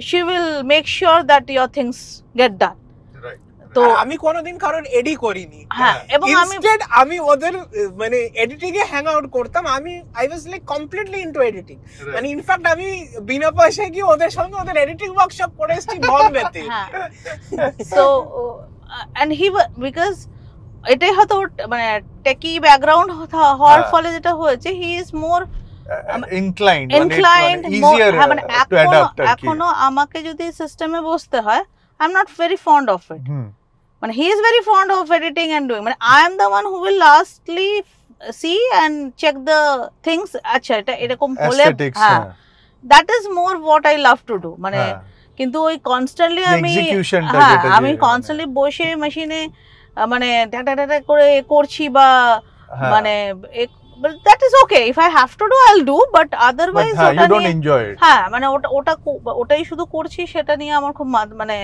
she will make sure that your things get done. তো আমি কোনোদিন কারণ এডি করিনি, হ্যাঁ, এবং আমি ওদের মানে এডিটিং এ হ্যাং আউট করতাম। I was like completely into editing, মানে ইনফ্যাক্ট আমি বিনা পয়সায় গিয়ে ওদের সঙ্গে ওদের এডিটিং ওয়ার্কশপ করে এসেছি বম্বেতে। সো এন্ড হি বিকজ এটাই হয়তো মানে টেকি ব্যাকগ্রাউন্ড হওয়ার ফলে যেটা হয়েছে, he is more inclined easier to adapt। এখনো আমাকে যদি সিস্টেমে বসতে হয়, I am not very fond of it, মানে he is very fond of editing and doing, মানে I am the one who will lastly see and check the things. আচ্ছা এটা এরকম হলে, হ্যাঁ, that is more what I love to do, মানে কিন্তু ওই কনস্ট্যান্টলি আমি কনস্ট্যান্টলি বসে মেশিনে মানে ডাটা করে করছি বা মানে that is okay, if I have to do I'll do, but otherwise you don't enjoy it। হ্যাঁ, মানে ওটাই শুধু করছি, সেটা নিয়ে আমার খুব মানে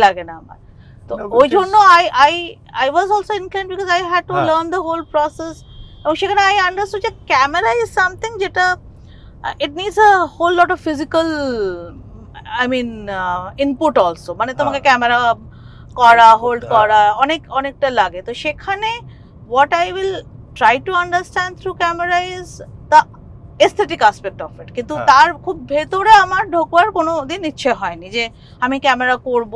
লাগে না আমার। তো ওই জন্য I was also inclined because I had to learn the whole process, এবং সেখানে I understood যে ক্যামেরা is something যেটা it needs a whole lot of physical input also, মানে তোমাকে ক্যামেরা করা, হোল্ড করা অনেকটা লাগে। তো সেখানে what I will try to understand through camera is the aesthetic aspect of it, কিন্তু তার খুব ভেতরে আমার ঢোকার কোনো দিন ইচ্ছে হয়নি যে আমি ক্যামেরা করব,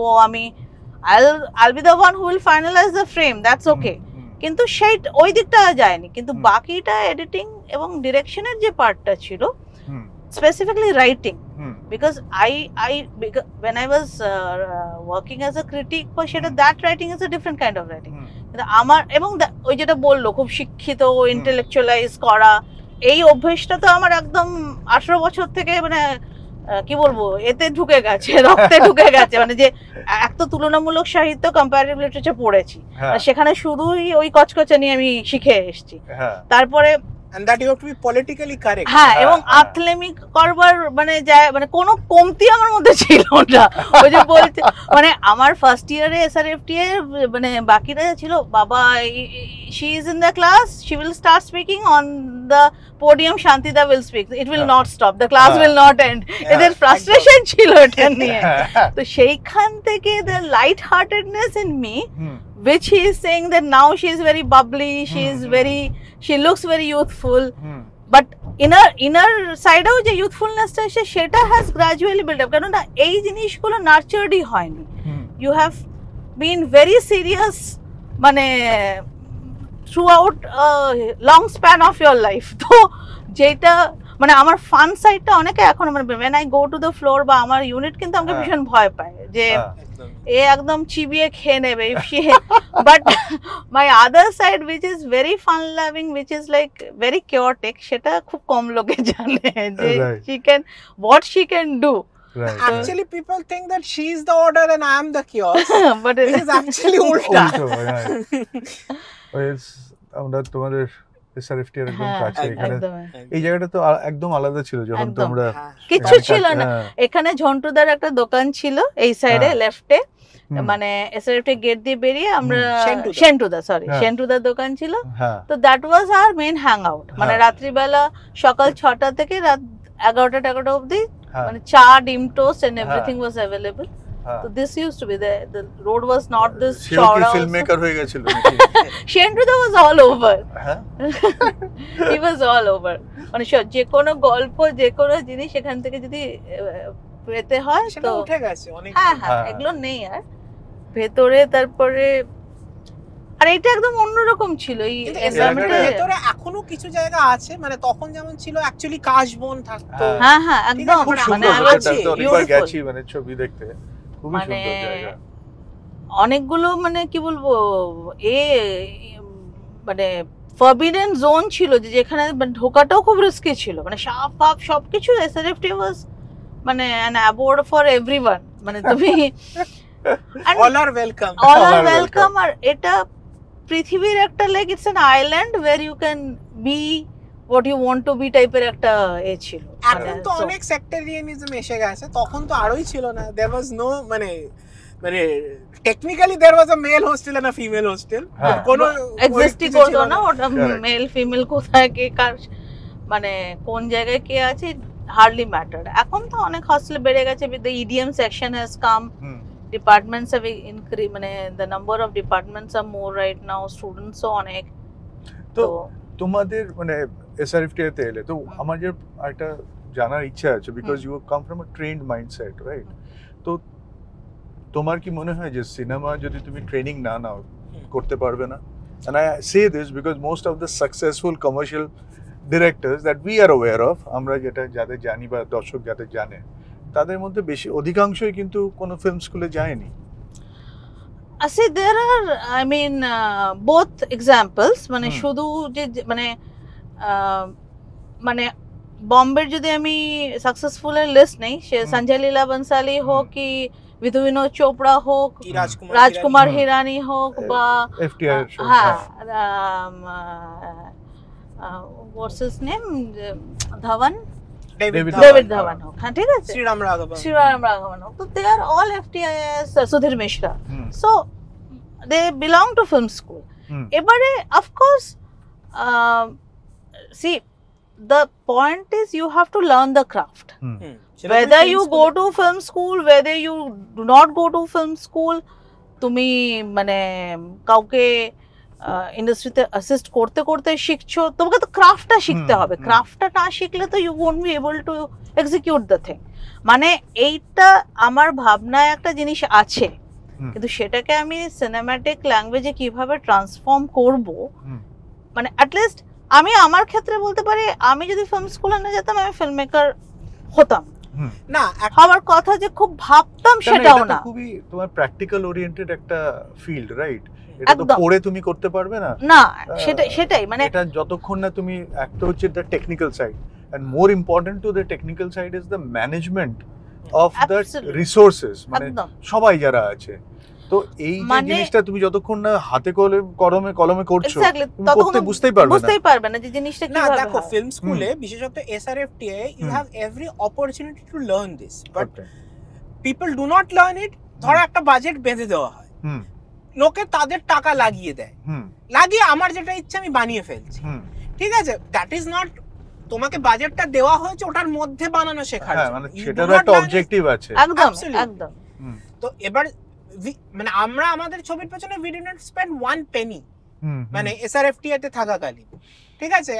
I'll be the one who will finalize the frame, that's okay, কিন্তু সেই ওই দিকটা যায়নি। কিন্তু বাকিটা এডিটিং এবং ডিরেকশনের যে পার্টটা ছিল, specifically writing, because when I was working as a critic for সেটা, that writing is a different kind of writing, কিন্তু আমার এবং ওই যেটা বললো খুব শিক্ষিত ইন্টেলেকচুয়ালাইজ করা, এই অভ্যেসটা তো আমার একদম 18 বছর থেকে মানে কি বলবো এতে ঢুকে গেছে, রক্তে ঢুকে গেছে, মানে যে এক তো তুলনামূলক সাহিত্য কম্পারেটিভ লিটারেচার পড়েছি, সেখানে শুধুই ওই কচকচানি আমি শিখে এসেছি, তারপরে and that you have to be politically correct, হ্যাঁ, এবং আথলেমি করবার মানে মানে কোনো কমতি আমার মধ্যে ছিল না। ওই যে বলছে মানে আমার ফার্স্ট ইয়ারে এসআরএফটি এ মানে বাকিরা ছিল, বাবা she is in the class, she will start speaking on the podium, Shantida will speak, it will not stop, the class will not end, এদের ফ্রাস্ট্রেশন ছিল এটা নিয়ে। তো সেইখান থেকে the light heartedness in me, which he is saying that now she is very bubbly, she looks very youthful, but inner side of যে youthfulness টা সেটা has gradually built up, কারণ এই জিনিসগুলো নার্চারডই হয়নি, you have been very serious মানে throughout a long span of your life। তো যেটা মানে আমার ফান সাইডটা অনেকে এখন মানে when I go to the floor বা আমার ইউনিট কিন্তু আমাকে ভীষণ ভয় পায় যে এ একদম চিবিয়ে খেয়ে নেবে, but my other side which is very fun loving, which is like very chaotic, সেটা খুব কম লোকে জানে যে what she can do। Actually people think that she is the order and I am the chaos, but it is actually ulta। আমরা তোমাদের এসআরএফটি এর একদম কাছে, এখানে এই জায়গাটা তো একদম আলাদা ছিল যখন তোমরা কিছু ছিল না। এখানে ঝন্টুদার একটা দোকান ছিল এই সাইডে লেফটে, মানে এসআরএফটি গেট দিয়ে বেরিয়ে আমরা সেন্টুদার দোকান ছিল, তো that was our main hang out, মানে রাত্রিবেলা সকাল 6টা থেকে রাত 11টা অবধি মানে চা, ডিম toast and everything was available. So this used to be the road was not this chowda, filmmaker হয়ে গেছিল, Shentuda was all over, he was all over, মানে যে কোনো গল্প যে কোনো জিনিস এখান থেকে যদি পেতে হয় সেটা উঠে গেছে অনেক, হ্যাঁ এগুলো নেই আর ভেতরে। তারপরে আর এটা একদম অন্যরকম ছিল এই এনভায়রনমেন্টের ভেতরে, এখনো কিছু জায়গা আছে মানে তখন যেমন ছিল অ্যাকচুয়ালি কাশবন থাকতো, হ্যাঁ একদম, মানে অনেকবার গেছি মানে ছবি দেখতে, খুবই সুন্দর জায়গা, অনেকগুলো মানে কি বলবো মানে ফরবিডেন জোন ছিল যেখানে ঢোকাটাও খুব রিস্কি ছিল, মানে সাপ ফাপ সবকিছু এসআরএফটি ওয়াজ মানে an abode for everyone, মানে তুমি all are welcome, আর এটা পৃথিবীর একটা like it's an island where you can be what you want to be টাইপের একটা ছিল। এখন তো অনেক সেক্টরিয়ানিজম এসে গেছে, তখন তো আরোই ছিল না, there was no মানে মানে technically there was a male hostel and a female hostel কোনো এক্সিস্টই করতো না ওটা মেল ফিমেল কোথায় কে কার মানে কোন জায়গায় কে আছে হার্ডলি ম্যাটার এখন তো অনেক হস্টেল বেড়ে গেছে with the EDM section has come departments have increase মানে the number of departments are more right now স্টুডেন্টসও অনেক তো তোমাদের মানে এসআরএফটি তে এলে তো আমার যে একটা জানার ইচ্ছা আছে because you come from a trained mindset right তো তোমার কি মনে হয় যে সিনেমা যদি তুমি ট্রেনিং না নাও করতে পারবে না and I say this because most of the successful commercial directors that we are aware of আমরা যেটা যাদের জানি বা দর্শক যাদের জানে তাদের মধ্যে বেশি অধিকাংশই কিন্তু কোনো ফিল্ম স্কুলে যায়নি আসলে there are I mean both examples মানে শুধু যে মানে মানে বম্বের যদি আমি সাকসেসফুল এর লিস্ট নেই সে সঞ্জয় লীলা বনসালি হোক কি বিধু বিনোদ চোপড়া হোক রাজকুমার হিরানি হোক বা এফটিআর হ্যাঁ what's his name Dhawan David Dhawan হোক হ্যাঁ ঠিক আছে শ্রীরাম রাঘবন হোক তো they are all FTIs Sudhir Mishra so they belong to film school এবারে of course see the point is you have to learn the craft whether you go to film school whether you do not go to film school তুমি মানে কাউকে ইন্ডাস্ট্রিতে assist করতে করতে শিখছো তোমাকে তো ক্রাফটটা শিখতে হবে ক্রাফটটা না শিখলে তো you won't be able to execute the thing মানে এইটা আমার ভাবনায় একটা জিনিস আছে কিন্তু সেটাকে আমি সিনেম্যাটিক ল্যাঙ্গুয়েজে কিভাবে ট্রান্সফর্ম করব মানে অ্যাটলিস্ট আমি আমার ক্ষেত্রে বলতে পারি আমি যদি ফিল্ম স্কুলে না যেতাম আমি ফিল্ম মেকার হতাম না আমার কথা যে খুব ভাবতাম সেটাও না খুবই তোমার প্র্যাকটিক্যাল ওরিয়েন্টেড একটা ফিল্ড রাইট এটা তো পড়ে তুমি করতে পারবে না না সেটাই মানে এটা যতক্ষণ না তুমি একটা হচ্ছে the technical side and more important to the technical side is the management of the resources মানে সবাই যারা আছে তো এই যে জিনিসটা তুমি যতক্ষণ না হাতে কলমে করছো তুমি বুঝতেই পারবে না যে জিনিসটা কিভাবে হয় না দেখো ফিল্ম স্কুলে বিশেষত SRFTI you have every opportunity to learn this but people do not learn it ধরো একটা বাজেট বেঁধে দেওয়া হয় লোকে তাদের টাকা লাগিয়ে দেয় লাগিয়ে আমার যেটা ইচ্ছে আমি বানিয়ে ফেলছি ঠিক আছে দ্যাট ইজ নট তোমাকে বাজেটটা দেওয়া হয়েছে ওটার মধ্যে বানানো শেখার মানে সেটারও একটা অবজেক্টিভ আছে একদম তো এবার মানে আমরা আমাদের ছবির পেছনে we did not spend one penny মানে এসআরএফটিএ তে থাকাকালীন ঠিক আছে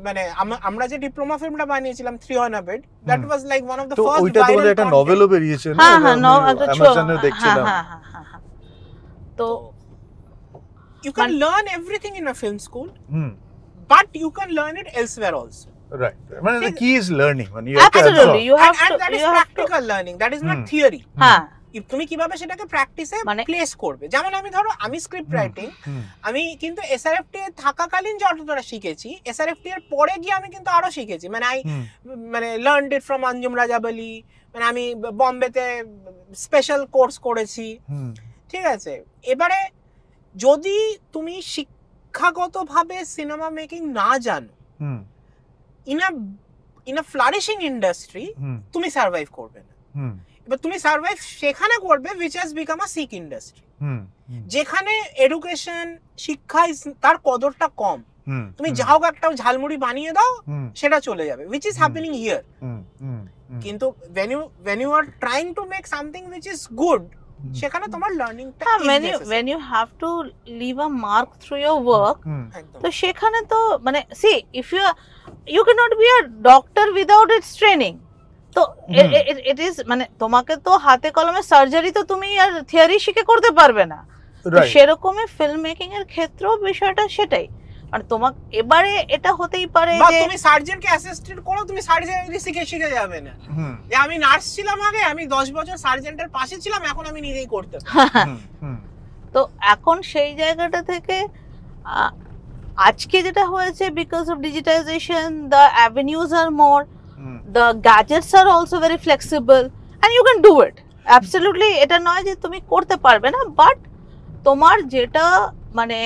মানে আমরা যে ডিপ্লোমা ফিল্মটা বানিয়েছিলাম 3 bed that was like one of the first ওইটা তোমাদের একটা নভেলও বেরিয়েছে না অ্যামাজনে দেখছিলাম তো you can learn everything in a film school but you can learn it elsewhere also right মানে the key is learning when you absolutely you have and that is practical learning that is not theory হ্যাঁ তুমি কিভাবে সেটাকে প্র্যাকটিসে place করবে যেমন আমি ধরো আমি স্ক্রিপ্ট রাইটিং আমি কিন্তু এসআরএফটি এর থাকাকালীন যতটা শিখেছি এসআরএফটি এর পরে গিয়ে আমি কিন্তু আরো শিখেছি মানে মানে learned it from Anjum Rajabali মানে আমি বম্বেতে স্পেশাল কোর্স করেছি ঠিক আছে এবারে যদি তুমি শিক্ষাগতভাবে সিনেমা মেকিং না জানো ইন আ ফ্লারিশিং ইন্ডাস্ট্রি তুমি সার্ভাইভ করবে না এবার তুমি সার্ভাইভ সেখানে করবে which has become a sick industry যেখানে এডুকেশন শিক্ষা তার কদরটা কম তুমি যাও একটা ঝালমুড়ি বানিয়ে দাও সেটা চলে যাবে which is happening here কিন্তু when you are trying to make something which is good সেখানে তোমার লার্নিংটা when you have to leave a mark through your work তো সেখানে তো মানে see if you cannot be a doctor without its training তো it is মানে তোমাকে তো হাতে কলমে সার্জারি তো তুমি আর থিওরি শিখে করতে পারবে না সেরকমই ফিল্ম মেকিং এর ক্ষেত্রেও বিষয়টা সেটাই মানে তোমাকে এবারে এটা হতেই পারে যে তুমি সার্জনকে অ্যাসিস্ট্যান্ট করো তুমি সার্জারি শিখে যাবে না যে আমি নার্স ছিলাম আগে আমি 10 বছর সার্জেন্টের পাশে ছিলাম এখন আমি নিজেই করতে তো এখন সেই জায়গাটা থেকে আজকে যেটা হয়েছে because of digitization the avenues are more the gadgets are also very flexible and you can do it absolutely এটা নয় যে তুমি করতে পারবে না বাট তোমার যেটা মানে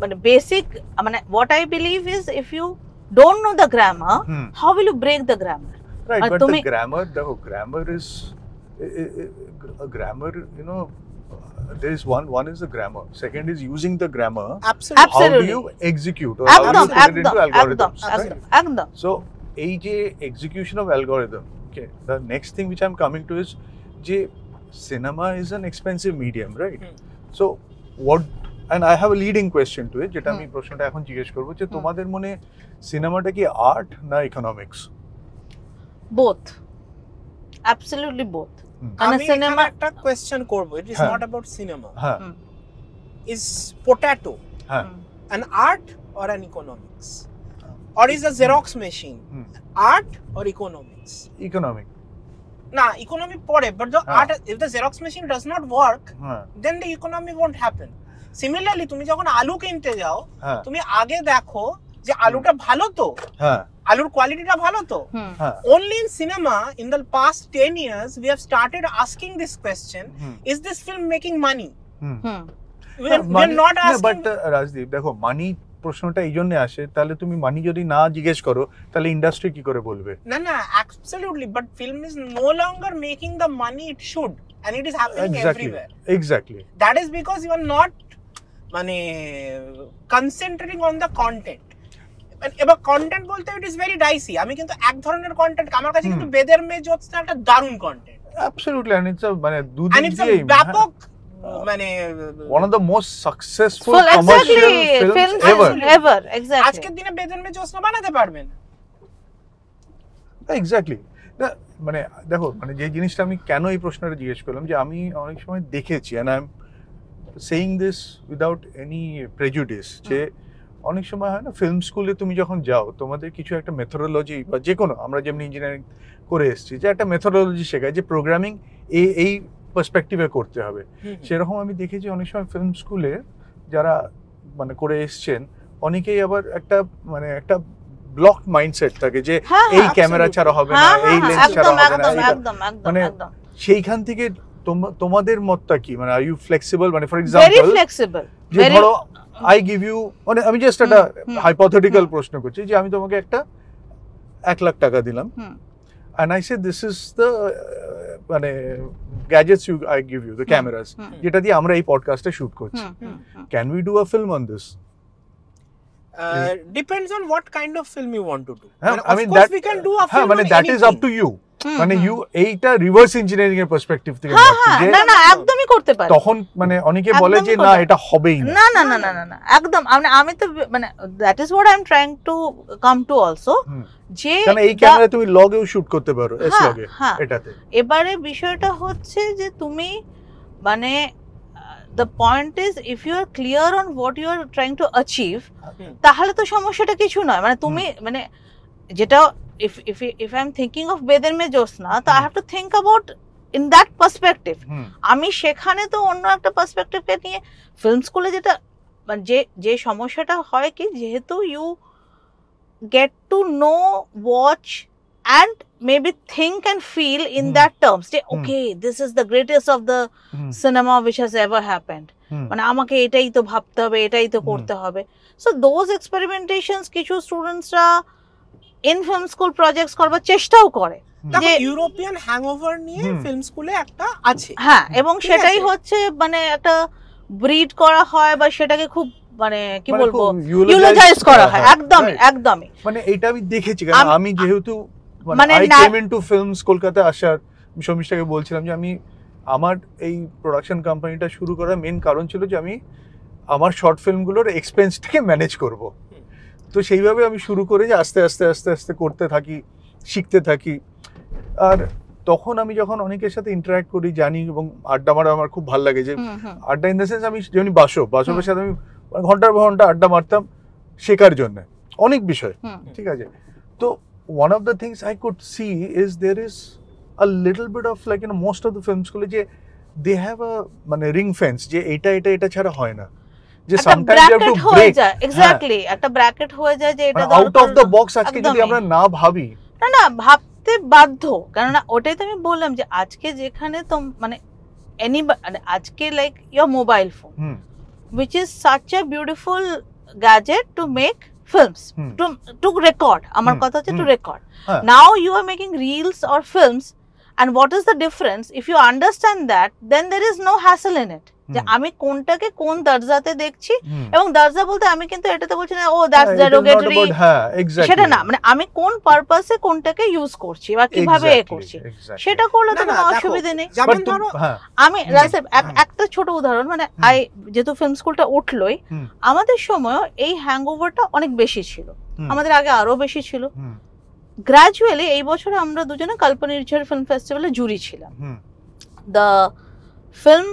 মানে বেসিক মানে what I believe is if you don't know the grammar how will you break the grammar right but the grammar is a grammar, you know, there is one is the grammar, second is using the grammar. Absolutely. How do Absolutely. you execute or how do you put it into algorithms, right? একদম So এই যে execution of algorithm, okay, the next thing which I'm coming to is যে cinema is an expensive medium, right? So what, and I have a leading question to it, যেটা আমি প্রশ্নটা এখন জিজ্ঞেস করব যে তোমাদের মনে সিনেমাটা কি আর্ট না ইকোনমিক্স? both, absolutely both. আমি cinema- একটা কোয়েশ্চেন করব, ইট ইজ হ্যাঁ। Not about cinema. হ্যাঁ ইজ পোটাটো হ্যাঁ an art or an economics? Or is a Xerox machine art or economics? Economic. না, economic পরে, but the art, if the Xerox machine does not work, হ্যাঁ then the economy won't happen. Similarly, তুমি যখন আলু কিনতে যাও, হ্যাঁ তুমি আগে দেখো যে আলুটা ভালো তো, হ্যাঁ আলুর কোয়ালিটিটা ভালো তো। হ্যাঁ Only in cinema, in the past 10 years, we have started asking this question: is this film making money? We're not asking. But Rajdeep দেখো, মানি প্রশ্নটা এই জন্য আসে, তাহলে তুমি মানি যদি না জিজ্ঞেস করো তাহলে ইন্ডাস্ট্রি কি করে বলবে? No, absolutely. But film is no longer making the money it should, and it is happening everywhere. Exactly. That is because you are not, concentrating on the content. এবার কন্টেন্ট বলতে ইট ইজ ভেরি ডাইসি। আমি কিন্তু এক ধরনের content, আমার কাছে কিন্তু বেদের মেয়ে জ্যোৎস্না একটা দারুণ content, Absolutely, and it's a মানে and দুদিক it's a দিয়ে ব্যাপক one of the most successful Full, commercial exactly, films films ever. exactly. আজকের দিনে বেদের মেয়ে জ্যোৎস্না বানাতে পারবেন। এক্স্যাক্টলি। মানে দেখো, মানে যে জিনিসটা আমি কেন এই প্রশ্নটা জিজ্ঞেস করলাম, যে আমি অনেক সময় দেখেছি, and I'm saying this without any prejudice, যে অনেক সময় হয় না, ফিল্ম স্কুলে তুমি যখন যাও, তোমাদের কিছু একটা মেথোডোলজি, বা যে কোনো, আমরা যেমনি ইঞ্জিনিয়ারিং করে এসেছি, যে একটা মেথোডোলজি শেখায় যে প্রোগ্রামিং এই পার্সপেক্টিভে করতে হবে। সেরকম আমি দেখেছি অনেক সময় ফিল্ম স্কুলে যারা মানে করে এসছেন, অনেকেই আবার একটা ব্লক মাইন্ডসেট থাকে যে এই ক্যামেরা ছাড়া হবে না, এই লেন্স ছাড়া হবে না, মানে সেইখান থেকে তোমাদের মতটা কি? মানে আর ইউ ফ্লেক্সিবল? মানে ফর এক্সাম্পল, ভেরি ফ্লেক্সিবল, যে ধরো আই গিভ ইউ, মানে আমি জাস্ট একটা হাইপোথেটিক্যাল প্রশ্ন করছি, যে আমি তোমাকে একটা 1 লাখ টাকা দিলাম, and I said this is the মানে gadgets I give you, the cameras, যেটা দিয়ে আমরা এই পডকাস্টে শুট করছি, can we do a film on this? Depends on what kind of film you want to do. I mean, of course we can do a film মানে on that is up to you. মানে you এইটা reverse engineering এর perspective থেকে ভাবছি, যে না একদমই করতে পারি। তখন মানে অনেকে বলে যে না এটা হবেই না। না একদম, আমি তো মানে that is what I am trying to come to also, যে কারণ এই ক্যামেরা তুমি লগেও শুট করতে পারো, এস লগে এটাতে। এবারে বিষয়টা হচ্ছে যে তুমি মানে the point is if you are clear on what you are trying to achieve, তাহলে তো সমস্যাটা কিছু নয়। মানে তুমি মানে যেটা if I'm thinking of বেদের মেয়ে জ্যোৎস্না, তো I have to think about in that perspective. আমি সেখানে তো অন্য একটা পার্সপেক্টিভকে নিয়ে, ফিল্ম স্কুলে যেটা মানে যে সমস্যাটা হয় কি, যেহেতু you get to know, watch and maybe think and feel in that terms, যে okay, this is the greatest of the cinema which has ever happened, মানে আমাকে এটাই তো ভাবতে হবে, এটাই তো করতে হবে। So those experimentations কিছু স্টুডেন্টসরা ইন ফিল্ম স্কুল প্রজেক্টস করবার চেষ্টাও করে, যে ইউরোপিয়ান হ্যাংওভার নিয়ে ফিল্ম স্কুলে একটা আছে। হ্যাঁ, এবং সেটাই হচ্ছে মানে একটা ব্রিড করা হয়, বা সেটাকে খুব মানে কি বলবো, ইউলোজাইজ করা হয়। একদমই মানে এটা আমি দেখেছি, কারণ আমি যেহেতু মানে I came into films Kolkata আসার, শমিশটাকে বলছিলাম যে আমি আমার এই প্রোডাকশন কোম্পানিটা শুরু করার মেন কারণ ছিল যে আমি আমার শর্ট ফিল্মগুলোর এক্সপেন্সটাকে ম্যানেজ করব। তো সেইভাবে আমি শুরু করে যে আস্তে আস্তে করতে থাকি, শিখতে থাকি। আর তখন আমি যখন অনেকের সাথে ইন্টারঅ্যাক্ট করি, জানি, এবং আড্ডা মারা আমার খুব ভালো লাগে, যে আড্ডা ইন দ্য সেন্স আমি যেমন বাসবের সাথে আমি ঘন্টার পর ঘন্টা আড্ডা মারতাম শেখার জন্য অনেক বিষয়, ঠিক আছে। তো one of the things I could see is there is a little bit of like, you know, most of the film school যে they have a মানে ring fence, যে এটা ছাড়া হয় না, যে sometimes you have to break, exactly একটা bracket হয়ে যায়, যে এটা out of the box আজকে যদি আমরা না ভাবি, না ভাবতে বাধ্য। কারণ ওটাই তো আমি বললাম যে আজকে যেখানে তো মানে আজকে like your mobile phone, which is such a beautiful gadget to make films, to record, আমার কথা হচ্ছে to record. Now you are making reels or films, and what is the difference? If you understand that, then there is no hassle in it. যে আমি কোনটাকে কোন দরজাতে দেখছি, এবং দরজা বলতে আমি কিন্তু এটাতে বলছি না ও দ্যাটস ডেরোগেটরি, সেটা না, মানে আমি কোন পারপাসে কোনটাকে ইউজ করছি বা কিভাবে এ করছি, সেটা করলে তো কোনো অসুবিধা নেই। যেমন ধরো আমি রাসেব একটা ছোট উদাহরণ, মানে যেহেতু ফিল্ম স্কুলটা উঠলোই, আমাদের সময় এই হ্যাংওভারটা অনেক বেশি ছিল, আমাদের আগে আরো বেশি ছিল। গ্রাজুয়ালি এই বছর আমরা দুজনে কাল্পনির্ঝর ফিল্ম ফেস্টিভ্যালে জুরি ছিলাম। The film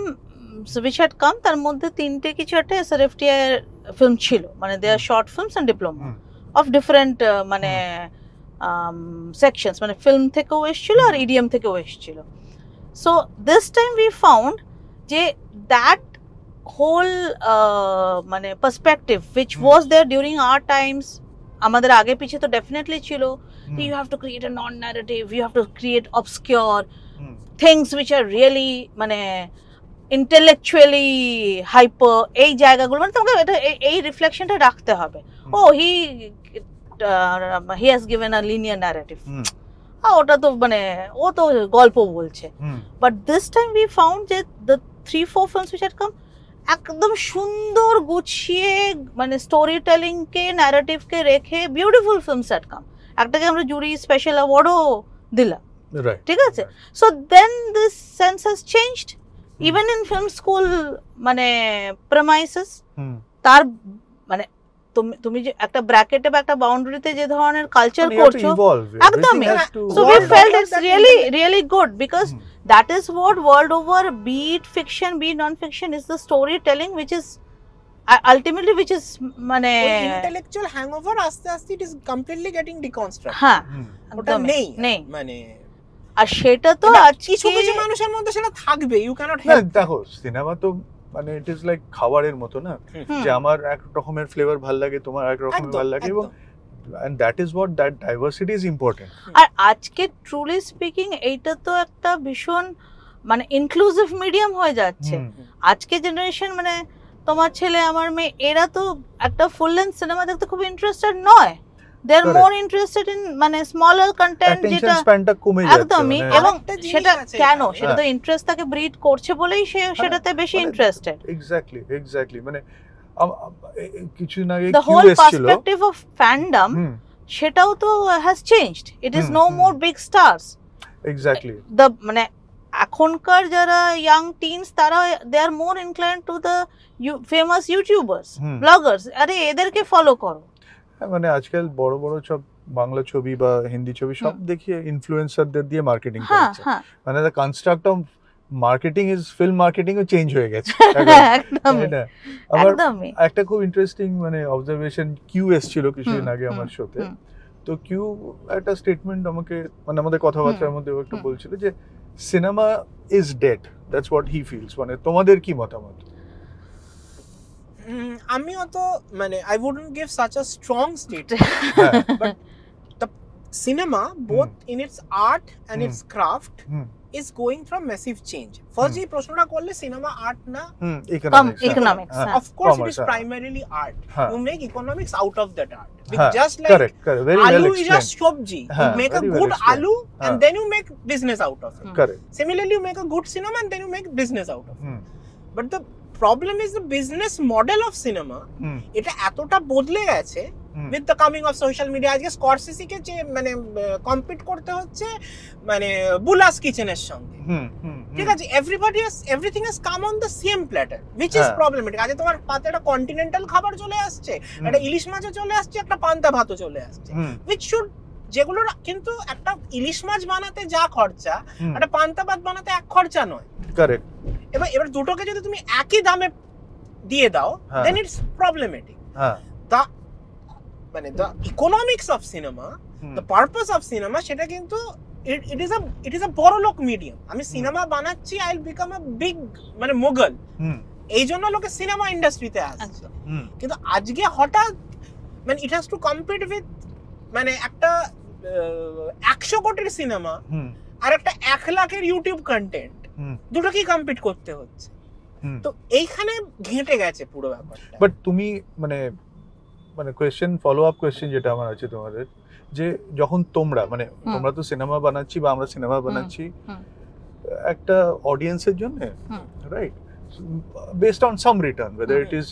which had come, তার মধ্যে 3টে কিছু একটা SRFTI ফিল্ম ছিল, মানে they are short films and diploma of different মানে সেকশনস, মানে ফিল্ম থেকেও এসেছিল আর ইডিএম থেকেও এসেছিল। So this time we found যে দ্যাট হোল মানে perspective which was there during our times, আমাদের আগে পিছে তো ডেফিনেটলি ছিল, you have to create a non narrative, you have to create obscure things which are really মানে intellectually hyper, এই জায়গাগুলো মানে তোমাকে এটা এই রিফ্লেকশনটা রাখতে হবে। ও he has given a linear narrative, ওটা তো মানে ও তো গল্প বলছে। But this time we found যে the 3-4 films which had come একদম সুন্দর গুছিয়ে মানে স্টোরি টেলিং কে ন্যারেটিভকে রেখে বিউটিফুল ফিল্মস হ্যাড কাম। একটাকে আমরা জুরি স্পেশাল অ্যাওয়ার্ডও দিলাম, ঠিক আছে? So then this sense has changed even in film school মানে premises, তার মানে তুমি যে একটা ব্র্যাকেটে বা একটা বাউন্ডারিতে যে ধরনের কালচার করছো একদমই, so we felt it's really good because that is what world over, be it fiction be it non-fiction, is the storytelling which is ultimately which is মানে intellectual hangover আস্তে আস্তে it is completely getting deconstructed। হ্যাঁ ওটা নেই মানে, আর সেটা তো কিছু কিছু মানুষের মধ্যে সেটা থাকবে, ইউ ক্যানট হেল্প। দেখো সিনেমা তো মানে ইট ইজ লাইক খাবারের মতো না, যে আমার এক রকমের ফ্লেভার ভালো লাগে, তোমার এক রকমের ভালো লাগে, এবং and that is what that diversity is important। আর আজকে ট্রুলি স্পিকিং এইটা তো একটা ভীষণ মানে ইনক্লুসিভ মিডিয়াম হয়ে যাচ্ছে। আজকে জেনারেশন মানে তোমার ছেলে আমার মেয়ে এরা তো একটা ফুল লেন্থ সিনেমা দেখতে খুব ইন্টারেস্টেড নয়, they are more interested in মানে smaller content, যেটা স্প্যানটা কমে যাচ্ছে একদমই, এবং সেটা কেন, সেটা তো ইন্টারেস্ট তাকে ব্রিড করছে বলেই সে সেটাতে বেশি ইন্টারেস্টেড। এক্স্যাক্টলি মানে কিছু না আগে the whole perspective of fandom সেটাও তো has changed, it is no more big stars, exactly the মানে এখনকার যারা ইয়াং টিনস তারা they are more inclined to the famous YouTubers, bloggers, আরে এদেরকে ফলো করো। মানে আজকাল বড় বড় সব বাংলা ছবি বা হিন্দি ছবি সব দেখিয়ে ইনফ্লুয়েন্সারদের দিয়ে মার্কেটিং করছে, মানে the construct of marketing is film marketing ও চেঞ্জ হয়ে গেছে একদমই। আবার একটা খুব ইন্টারেস্টিং মানে অবজারভেশন কিউ এসেছিল কিছুদিন আগে আমার শোতে, তো কিউ একটা স্টেটমেন্ট আমাকে মানে আমাদের কথাবার্তার মধ্যে একটু বলছিল যে cinema is dead, that's what he feels. মানে তোমাদের কি মতামত? আমি অত মানে I wouldn't give such a strong statement, but the cinema both in its art and its craft is going from massive change. First যে প্রশ্নটা করলে সিনেমা আর্ট না economics, of course it is primarily art, you make economics out of that art, just like aloo is just sabji, you make a good aloo and then you make business out of it. Similarly you make a good cinema and then you make business out of it, but the problem is the business model of cinema এটা এতটা বদলে গেছে with the coming of social media। আজকে Scorsese কে মানে compete করতে হচ্ছে মানে bullous কিচেনের সঙ্গে, ঠিক আছে? everything has come on the same platter which is problematic। আজ তোমার পাতে একটা কন্টিনেন্টাল খাবার চলে আসছে, একটা ইলিশ মাছও চলে আসছে, একটা পান্তা ভাতও চলে আসছে, which should যেগুলো কিন্তু একটা ইলিশ মাছ বানাতে যা খরচা একটা পান্তা ভাত বানাতে এক খরচা নয়, কারেক্ট। এবার দুটোকে যদি তুমি একই দামে দিয়ে দাও then it's problematic। the মানে the economics of cinema, the purpose of cinema সেটা কিন্তু it is a বড় লোক মিডিয়াম। আমি সিনেমা বানাচ্ছি, I will become a big মানে মোগল, এই জন্য লোকে সিনেমা ইন্ডাস্ট্রিতে আসছে। কিন্তু আজকে হঠাৎ মানে it has to compete with মানে একটা 100 কোটির সিনেমা আর একটা 1 লাখের ইউটিউব কন্টেন্ট, দুটোকেই কম্পিট করতে হচ্ছে। তো এইখানে ঘেঁটে গেছে পুরো ব্যাপারটা। বাট তুমি মানে মানে কোয়েশ্চেন ফলো আপ কোয়েশ্চেন যেটা আমার আছে তোমাদের, যে যখন তোমরা মানে তোমরা তো সিনেমা বানাচ্ছি বা আমরা সিনেমা বানাচ্ছি একটা অডিয়েন্সের জন্য, right, based on some return, whether it is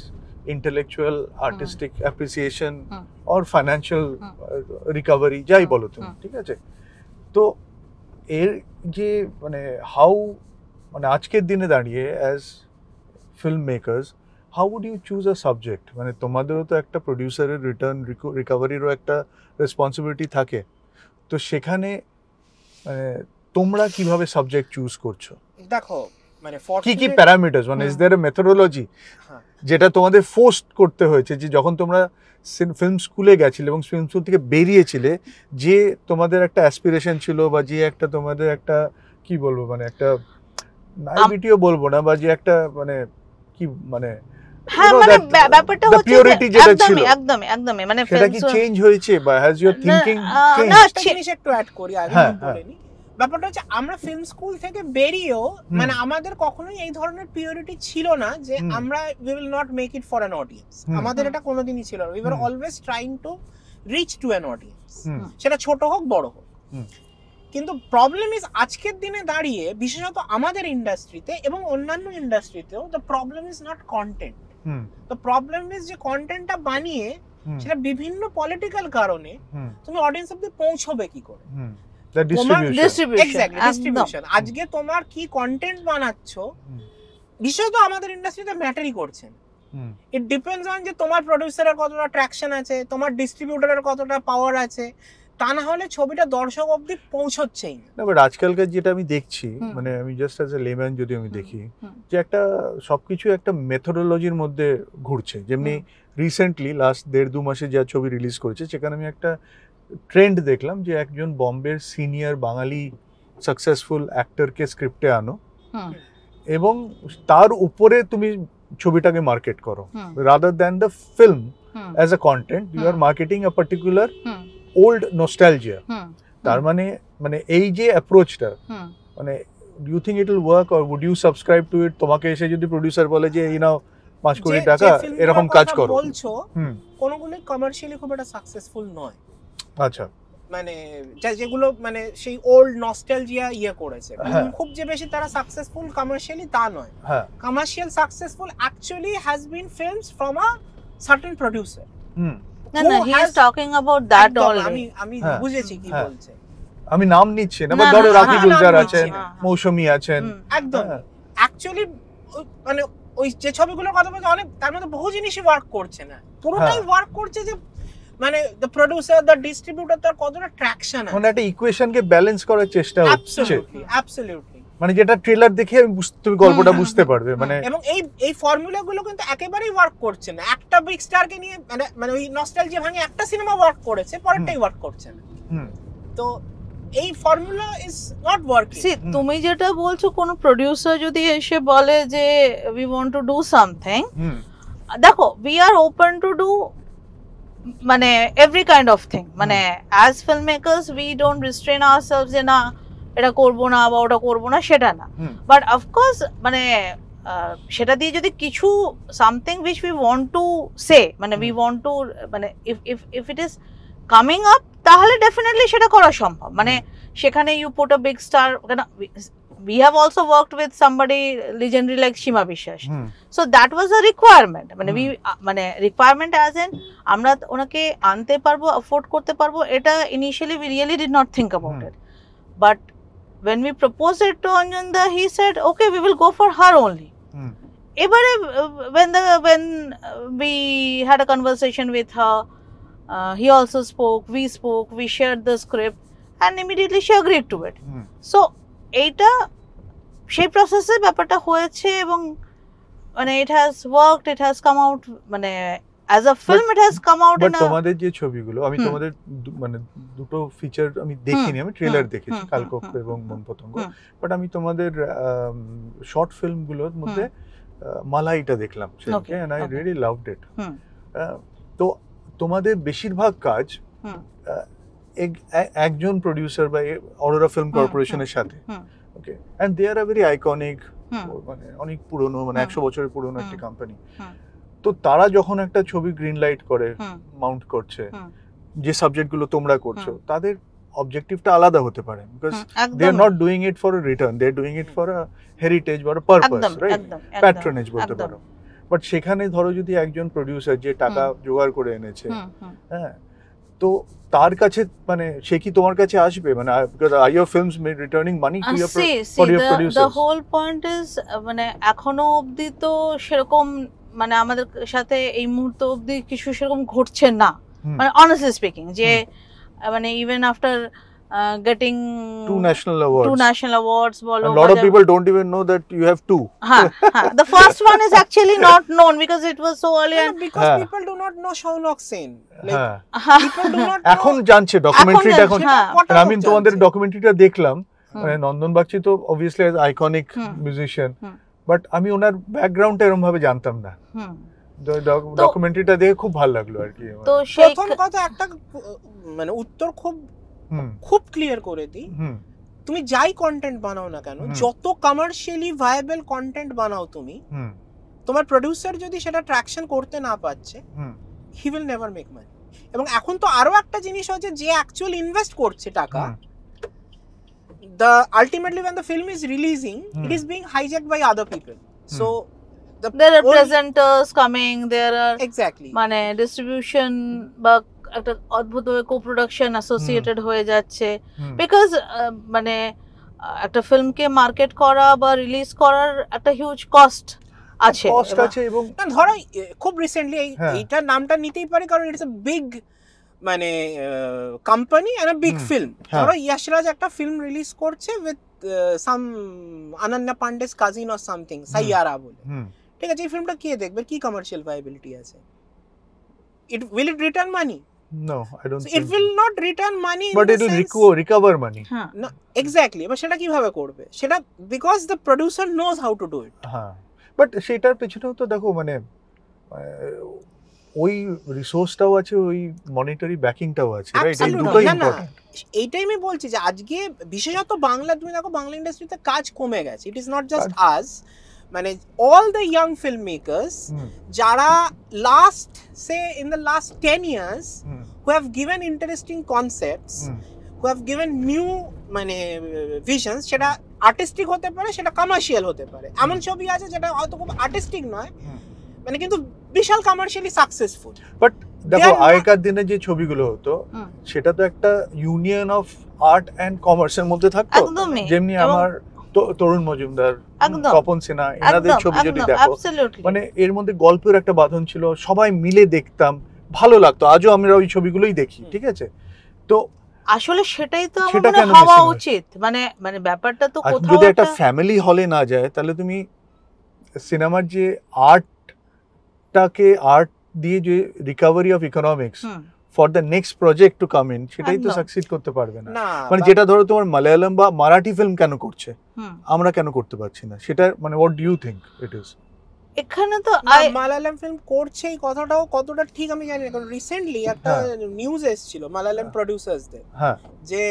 intellectual, artistic appreciation or financial recovery, যাই বলো তুমি, ঠিক আছে? তো এর যে মানে হাউ মানে আজকের দিনে দাঁড়িয়ে as film makers how would you choose a subject? মানে তোমাদেরও তো একটা প্রডিউসারের রিটার্ন রিকভারিরও একটা রেসপন্সিবিলিটি থাকে, তো সেখানে মানে তোমরা কিভাবে সাবজেক্ট চুজ করছো? দেখো মানে কি কি প্যারামিটারস, মানে ইজ देयर আ মেথোডোলজি যেটা তোমাদের ফোর্স করতে হয়েছে, যে যখন তোমরা ফিল্ম স্কুলে গেছিলে এবং ফিল্ম স্কুল থেকে বেরিয়েছিলে, যে তোমাদের একটা অ্যাসপিরেশন ছিল বা যে একটা তোমাদের একটা কি বলবো মানে একটা নাইভিটিও বলবো না, বা যে একটা মানে কি মানে হ্যাঁ মানে ব্যাপারটা হচ্ছে পিউরিটি যেটা ছিল একদমই মানে সেটা কি চেঞ্জ হয়েছে বা হ্যাজ ইওর থিংকিং চেঞ্জ? না জিনিস একটু অ্যাড করি আগে বলিনি। ব্যাপারটা হচ্ছে আমরা ফিল্ম স্কুল থেকে বেরিয়েও মানে আমাদের কখনোই এই ধরনের পিউরিটি ছিল না যে আমরা we will not make it for an audience. আমাদের এটা কোনোদিনই ছিল না। We were always trying to reach to an audience, সেটা ছোট হোক বড় হোক। কিন্তু প্রবলেম ইজ আজকের দিনে দাঁড়িয়ে বিশেষত আমাদের ইন্ডাস্ট্রিতে এবং অন্যান্য ইন্ডাস্ট্রিতেও the problem is not content, the problem is যে কন্টেন্টটা বানিয়ে সেটা বিভিন্ন পলিটিক্যাল কারণে তুমি অডিয়েন্স অবধি পৌঁছবে কি করে, ডিস্ট্রিবিউশন। আজকে তোমার কি কন্টেন্ট বানাচ্ছো বিশেষত আমাদের ইন্ডাস্ট্রিতে ম্যাটারই করছে না। ইট ডিপেন্ডস অন যে তোমার প্রোডিউসারের কতটা ট্র্যাকশন আছে, তোমার ডিস্ট্রিবিউটরের কতটা পাওয়ার আছে, তা না হলে ছবিটা দর্শক অবধি পৌঁছচ্ছেই না। বাট আজকালকার যেটা আমি দেখছি মানে আমি জাস্ট অ্যাজ এ লেম্যান যদি আমি দেখি যে একটা সবকিছু একটা মেথোডোলজির মধ্যে ঘুরছে, যেমনি রিসেন্টলি লাস্ট 1.5-2 মাসে যা ছবি রিলিজ করেছে সেখানে আমি একটা ট্রেন্ড দেখলাম যে একজন বম্বের সিনিয়র বাঙালি সাকসেসফুল অ্যাক্টরকে স্ক্রিপ্টে আনো এবং তার উপরে তুমি ছবিটাকে মার্কেট করো, rather than the film as a content you are marketing a particular old nostalgia. তার মানে মানে এই যে অ্যাপ্রোচটা মানে do you think it will work or would you subscribe to it? তোমাকে এসে যদি প্রোডিউসার বলে যে এই নাও 5 কোটি টাকা এরকম কাজ করো, বলছো কোনগুলো কমার্শিয়ালি খুব একটা সাকসেসফুল নয়। আচ্ছা মানে যেগুলো মানে সেই ওল্ড নস্টালজিয়া করেছে খুব যে বেশি তারা সাকসেসফুল কমার্শিয়ালি তা নয়। Commercial successful actually has been films from a certain producer. না he is talking about that already. আমি বুঝেছি কি বলছে, আমি নাম নিচ্ছি না, বাট ধরো রাখি গুলজার আছেন, মৌসুমী আছেন, একদম অ্যাকচুয়ালি মানে ওই যে ছবিগুলোর কথা বলছে অনেক, তার মধ্যে বহু জিনিসই ওয়ার্ক করছে না, পুরোটাই ওয়ার্ক করছে যে মানে দ্য প্রোডিউসার দ্য ডিস্ট্রিবিউটর তার কতটা ট্র্যাকশন আছে, মানে একটা ইকুয়েশনকে ব্যালেন্স করার চেষ্টা হচ্ছে। অ্যাবসলিউটলি মানে যেটা ট্রেলার দেখে তুমি গল্পটা বুঝতে পারবে মানে। এবং এই ফর্মুলাগুলো কিন্তু একেবারেই ওয়ার্ক করছে না। একটা বিগ স্টারকে নিয়ে মানে ওই নস্টালজিয়া ভাঙে একটা সিনেমা ওয়ার্ক করেছে, পরেরটাই ওয়ার্ক করছে না। তো এই formula is not working. See তুমি যেটা বলছো কোন প্রোডিউসার যদি এসে বলে যে we want to do something, দেখো we are open to do মানে এভরি কাইন্ড অফ থিং। মানে as film makers we don't restrain ourselves যে না এটা করবো না বা ওটা করবো না, সেটা না। বাট অফকোর্স মানে সেটা দিয়ে যদি কিছু something which we want to say মানে উই ওয়ান্ট টু মানে if it is coming up তাহলে ডেফিনেটলি সেটা করা সম্ভব। মানে সেখানে you put a big star, we have also worked with somebody legendary like Shima Biswas, so that was a requirement. মানে we মানে requirement as in আমরা ওনাকে আনতে পারবো, afford করতে পারবো, এটা initially we really did not think about it, but when we proposed it to Anjanda he said okay we will go for her only. এবারে when we had a conversation with her, he also spoke, we shared the script and immediately she agreed to it. So এইটা সেই প্রসেসে ব্যাপারটা হয়েছে এবং মানে it has worked, it has come out মানে as a film it has come out in a... তোমাদের যে ছবিগুলো আমি তোমাদের মানে দুটো ফিচার আমি দেখিনি, আমি ট্রেলার দেখেছি কালকক্ষ এবং মন পতঙ্গ, বাট আমি তোমাদের শর্ট ফিল্মগুলোর মধ্যে মালাইটা দেখলাম সেটাকে and I really loved it. তো তোমাদের বেশিরভাগ কাজ একজন প্রোডিউসার বা অরোরা ফিল্ম কর্পোরেশনের সাথে, okay, and they are a very iconic, মানে অনেক পুরনো, মানে 100 বছরের পুরনো একটা কোম্পানি। তো তারা যখন একটা ছবি গ্রিন লাইট করে মাউন্ট করছে, যে সাবজেক্ট গুলো তোমরা করছো তাদের অবজেক্টিভটা আলাদা হতে পারে, বিকজ দে আর একদম not doing it for a return, they are doing it for a heritage বা পারপাস, একদম রাইট? একদম প্যাট্রনেজ বলতে একদম। পারো। বাট সেখানে ধরো যদি একজন প্রডিউসার যে টাকা জোগাড় করে এনেছে, হ্যাঁ, তো তার কাছে মানে সে কি তোমার কাছে আসবে? মানে because are your films returning money to your for your producers? The whole point is মানে এখনো অবধি তো সেরকম মানে আমাদের সাথে এই মুহূর্ত অবধি কিছু সেরকম ঘটছে না, মানে অনেস্টলি স্পিকিং, যে মানে even after getting two national awards bolo, a lot of people don't even know that you have two. The first one is actually not known because it was so early, and because people do not know Shaulok Sen, like people do not এখন জানছে ডকুমেন্টারিটা, এখন আমি তোমাদের ডকুমেন্টারিটা দেখলাম, মানে নন্দন বাগচি তো obviously as iconic musician, but আমি ওনার ব্যাকগ্রাউন্ডটা এরকম ভাবে জানতাম না। ডকুমেন্টারিটা দেখে খুব ভালো লাগলো আর কি। তো প্রথম কথা একটা মানে উত্তর খুব ক্লিয়ার করে দিই, তুমি যাই কন্টেন্ট বানাও না কেন, যত কমার্শিয়ালি ভায়াবল কন্টেন্ট বানাও তুমি, তোমার প্রোডিউসার যদি সেটা ট্র্যাকশন করতে না পারছে, he will never make money. এবং এখন তো আরো একটা জিনিস হচ্ছে, যে অ্যাকচুয়াল ইনভেস্ট করছে টাকা, the ultimately when the film is releasing, it is being hijacked by other people. So there are presenters coming, there are exactly মানে ডিস্ট্রিবিউশন বা একটা অদ্ভুত কো-প্রোডাকশন অ্যাসোসিয়েটেড হয়ে যাচ্ছে, বিকজ মানে একটা ফিল্মকে মার্কেট করা বা রিলিজ করার একটা হিউজ কস্ট আছে। এবং ধরো খুব রিসেন্টলি এইটার নামটা নিতেই পারি, কারণ ইটস আ বিগ মানে company and a big film. ধরো ইয়াশরাজ একটা ফিল্ম রিলিজ করছে with some Ananya Pandey's cousin or something, Saiyaara বলে, ঠিক আছে? এই ফিল্মটা কে দেখবে? কি কমার্শিয়াল ভায়াবিলিটি আছে? Will it return money? No, I don't so think it will not return money, but it will recover money. No, exactly. But সেটা কিভাবে করবে? সেটা because the producer knows how to do it. হ্যাঁ, but সেটার পেছনেও তো দেখো মানে ওই রিসোর্সটাও আছে, ওই মনিটারি ব্যাকিংটাও আছে, রাইট? এই দুটোই ইম্পর্টেন্ট। এইটাই আমি বলছি যে আজকে বিশেষত বাংলা, তুমি দেখো বাংলা ইন্ডাস্ট্রিতে কাজ কমে গেছে। ইট ইজ নট জাস্ট আস, মানে all the young filmmakers যারা last say in the last 10 years who have given interesting concepts, who have given new মানে visions, সেটা আর্টিস্টিক হতে পারে, সেটা কমার্শিয়াল হতে পারে। এমন ছবি আছে যেটা হয়তো খুব আর্টিস্টিক নয়, মানে কিন্তু বিশাল কমার্শিয়ালি সাকসেসফুল। বাট দেখো আগেকার দিনে যে ছবিগুলো হতো, সেটা তো একটা ইউনিয়ন অফ আর্ট এন্ড কমার্সের মধ্যে থাকতো, যেমনি আমার তরুণ মজুমদার, তপন সিনহা, এনাদের ছবি যদি দেখো, মানে এর মধ্যে গল্পের একটা বাঁধন ছিল, সবাই মিলে দেখতাম, ভালো লাগতো। আজও আমরা ওই ছবিগুলোই দেখি, ঠিক আছে? তো আসলে সেটাই তো আমাদের হওয়া উচিত। মানে মানে ব্যাপারটা তো কোথাও যদি একটা ফ্যামিলি হলে না যায়, তাহলে তুমি সিনেমার যে আর্টটাকে, আর্ট দিয়ে যে recovery of economics for the next project to come in, সেটাই তো সাকসিড করতে পারবে না। মানে যেটা ধরো তোমার মালায়ালাম বা মারাঠি ফিল্ম কেন করছে, আমরা কেন করতে পারছি না, সেটা মানে what do you think it is? এখানে তো মালায়ালাম ফিল্ম করছে, এই কথাটাও কতটা ঠিক আমি জানি না, কারণ রিসেন্টলি একটা নিউজ এসেছিল মালায়ালাম প্রোডিউসার্সদের, যে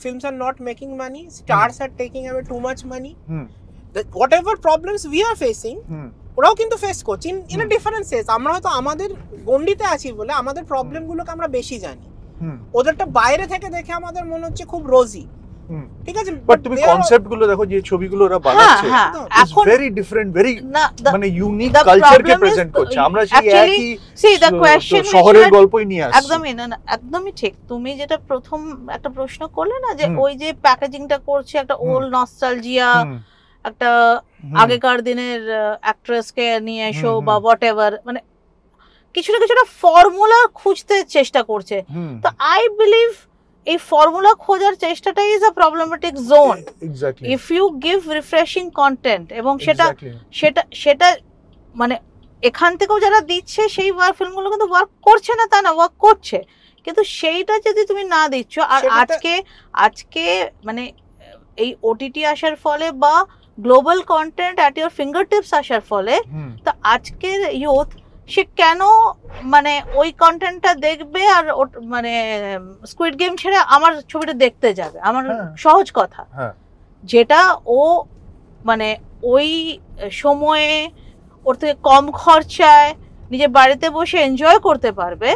films are not making money, stars are taking away too much money, what ever problems we are facing, ওরাও কিন্তু ফেস করছে ইন আ ডিফারেন্ট সেন্স। আমরা হয়তো আমাদের গণ্ডিতে আছি বলে আমাদের প্রবলেমগুলোকে আমরা বেশি জানি, ওদেরটা বাইরে থেকে দেখে আমাদের মনে হচ্ছে খুব রোজি, ঠিক আছে? বাট তুমি কনসেপ্ট গুলো দেখো, যে ছবিগুলো ওরা বানাচ্ছে, ইটস ভেরি ডিফারেন্ট, ভেরি মানে ইউনিক কালচারকে প্রেজেন্ট করছে। আমরা সেই একই শহরের গল্পই নিয়ে আসছি। একদমই ঠিক। তুমি যেটা প্রথম একটা প্রশ্ন করলে না, যে ওই যে প্যাকেজিংটা করছে, একটা ওল্ড নস্টালজিয়া, একটা আগেকার দিনের অ্যাক্ট্রেসকে নিয়ে এসো বা হোয়াট এভার, মানে কিছু না কিছু একটা ফর্মুলা খুঁজতে চেষ্টা করছে। তো আই বিলিভ এই ফর্মুলা খোঁজার চেষ্টাটাই is a problematic zone. If you give refreshing content, এবং সেটা মানে এখান থেকেও যারা দিচ্ছে সেই ফিল্মগুলো কিন্তু ওয়ার্ক করছে না তা না, ওয়ার্ক করছে, কিন্তু সেইটা যদি তুমি না দিচ্ছ, আর আজকে মানে এই ওটিটি আসার ফলে বা global content at your finger tips আসার ফলে, তো আজকের ইউথ সে কেন মানে ওই কন্টেন্টটা দেখবে আর মানে স্কুইড গেম ছেড়ে আমার ছবিটা দেখতে যাবে? আমার সহজ কথা, যেটা ও মানে ওই সময়ে ওর থেকে কম খরচায় নিজে বাড়িতে বসে এনজয় করতে পারবে,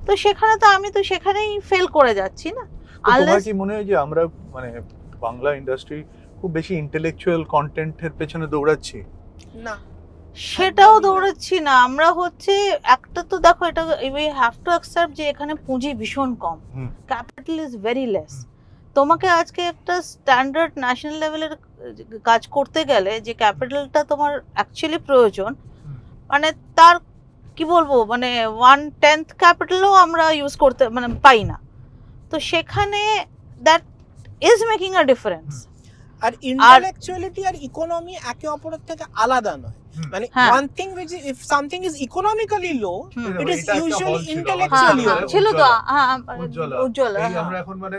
তো সেখানে তো আমি তো সেখানেই ফেল করে যাচ্ছি না। তোমার কি মনে হয় যে আমরা মানে বাংলা ইন্ডাস্ট্রি খুব বেশি ইন্টেলেকচুয়াল কন্টেন্টের পেছনে দৌড়াচ্ছি? না, সেটাও দৌড়াচ্ছি না আমরা, হচ্ছে একটা তো দেখো এটা উই হ্যাভ টু অ্যাকসেপ্ট যে এখানে পুঁজি ভীষণ কম, ক্যাপিটাল ইজ ভেরি লেস। তোমাকে আজকে একটা স্ট্যান্ডার্ড ন্যাশনাল লেভেলের কাজ করতে গেলে যে ক্যাপিটালটা তোমার অ্যাকচুয়ালি প্রয়োজন, মানে তার কি বলবো মানে 1/10 ক্যাপিটালও আমরা ইউজ করতে মানে পাই না। তো সেখানে that is making a difference. আর ইন্টেলেকচুয়ালিটি আর ইকোনমি একে অপরের থেকে আলাদা নয়। মানে one thing which is, if something is economically low, it is usually intellectually low. ছিল তো উজ্জ্বলা আমরা এখন মানে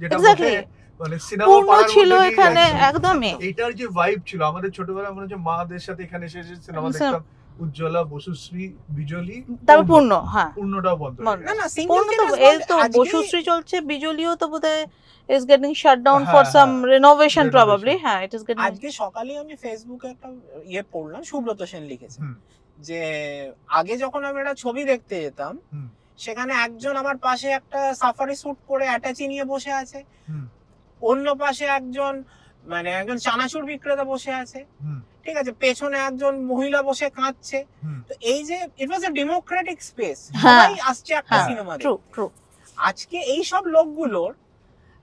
যেটা মানে সিনেমা পূর্ণ ছিল এখানে একদমই। এটার যে ভাইব ছিল আমাদের ছোটবেলায়, আমরা যে মাদের সাথে এখানে এসে সিনেমা দেখতাম, উজ্জ্বলা, বসুশ্রী, বিজলি, তারপর পূর্ণ। হ্যাঁ, পূর্ণটাও বন্ধ। না না, পূর্ণ তো এই তো বসুশ্রী চলছে, বিজলিও তো বোধহয় is getting shut down for some renovation probably. হ্যাঁ, it is getting। আজকে সকালে আমি ফেসবুকে একটা পড়লাম, সুব্রত সেন লিখেছে যে আগে যখন আমি একটা ছবি দেখতে যেতাম, সেখানে একজন আমার পাশে একটা সাফারি স্যুট পরে অ্যাটাচি নিয়ে বসে আছে, অন্য পাশে একজন মানে একজন চানাচুর বিক্রেতা বসে আছে, ঠিক আছে, পেছনে একজন মহিলা বসে কাঁদছে। তো এই যে ইট ওয়াজ এ ডেমোক্রেটিক স্পেস, সবাই আসছে একটা সিনেমা দেখতে। আজকে এই সব লোকগুলোর,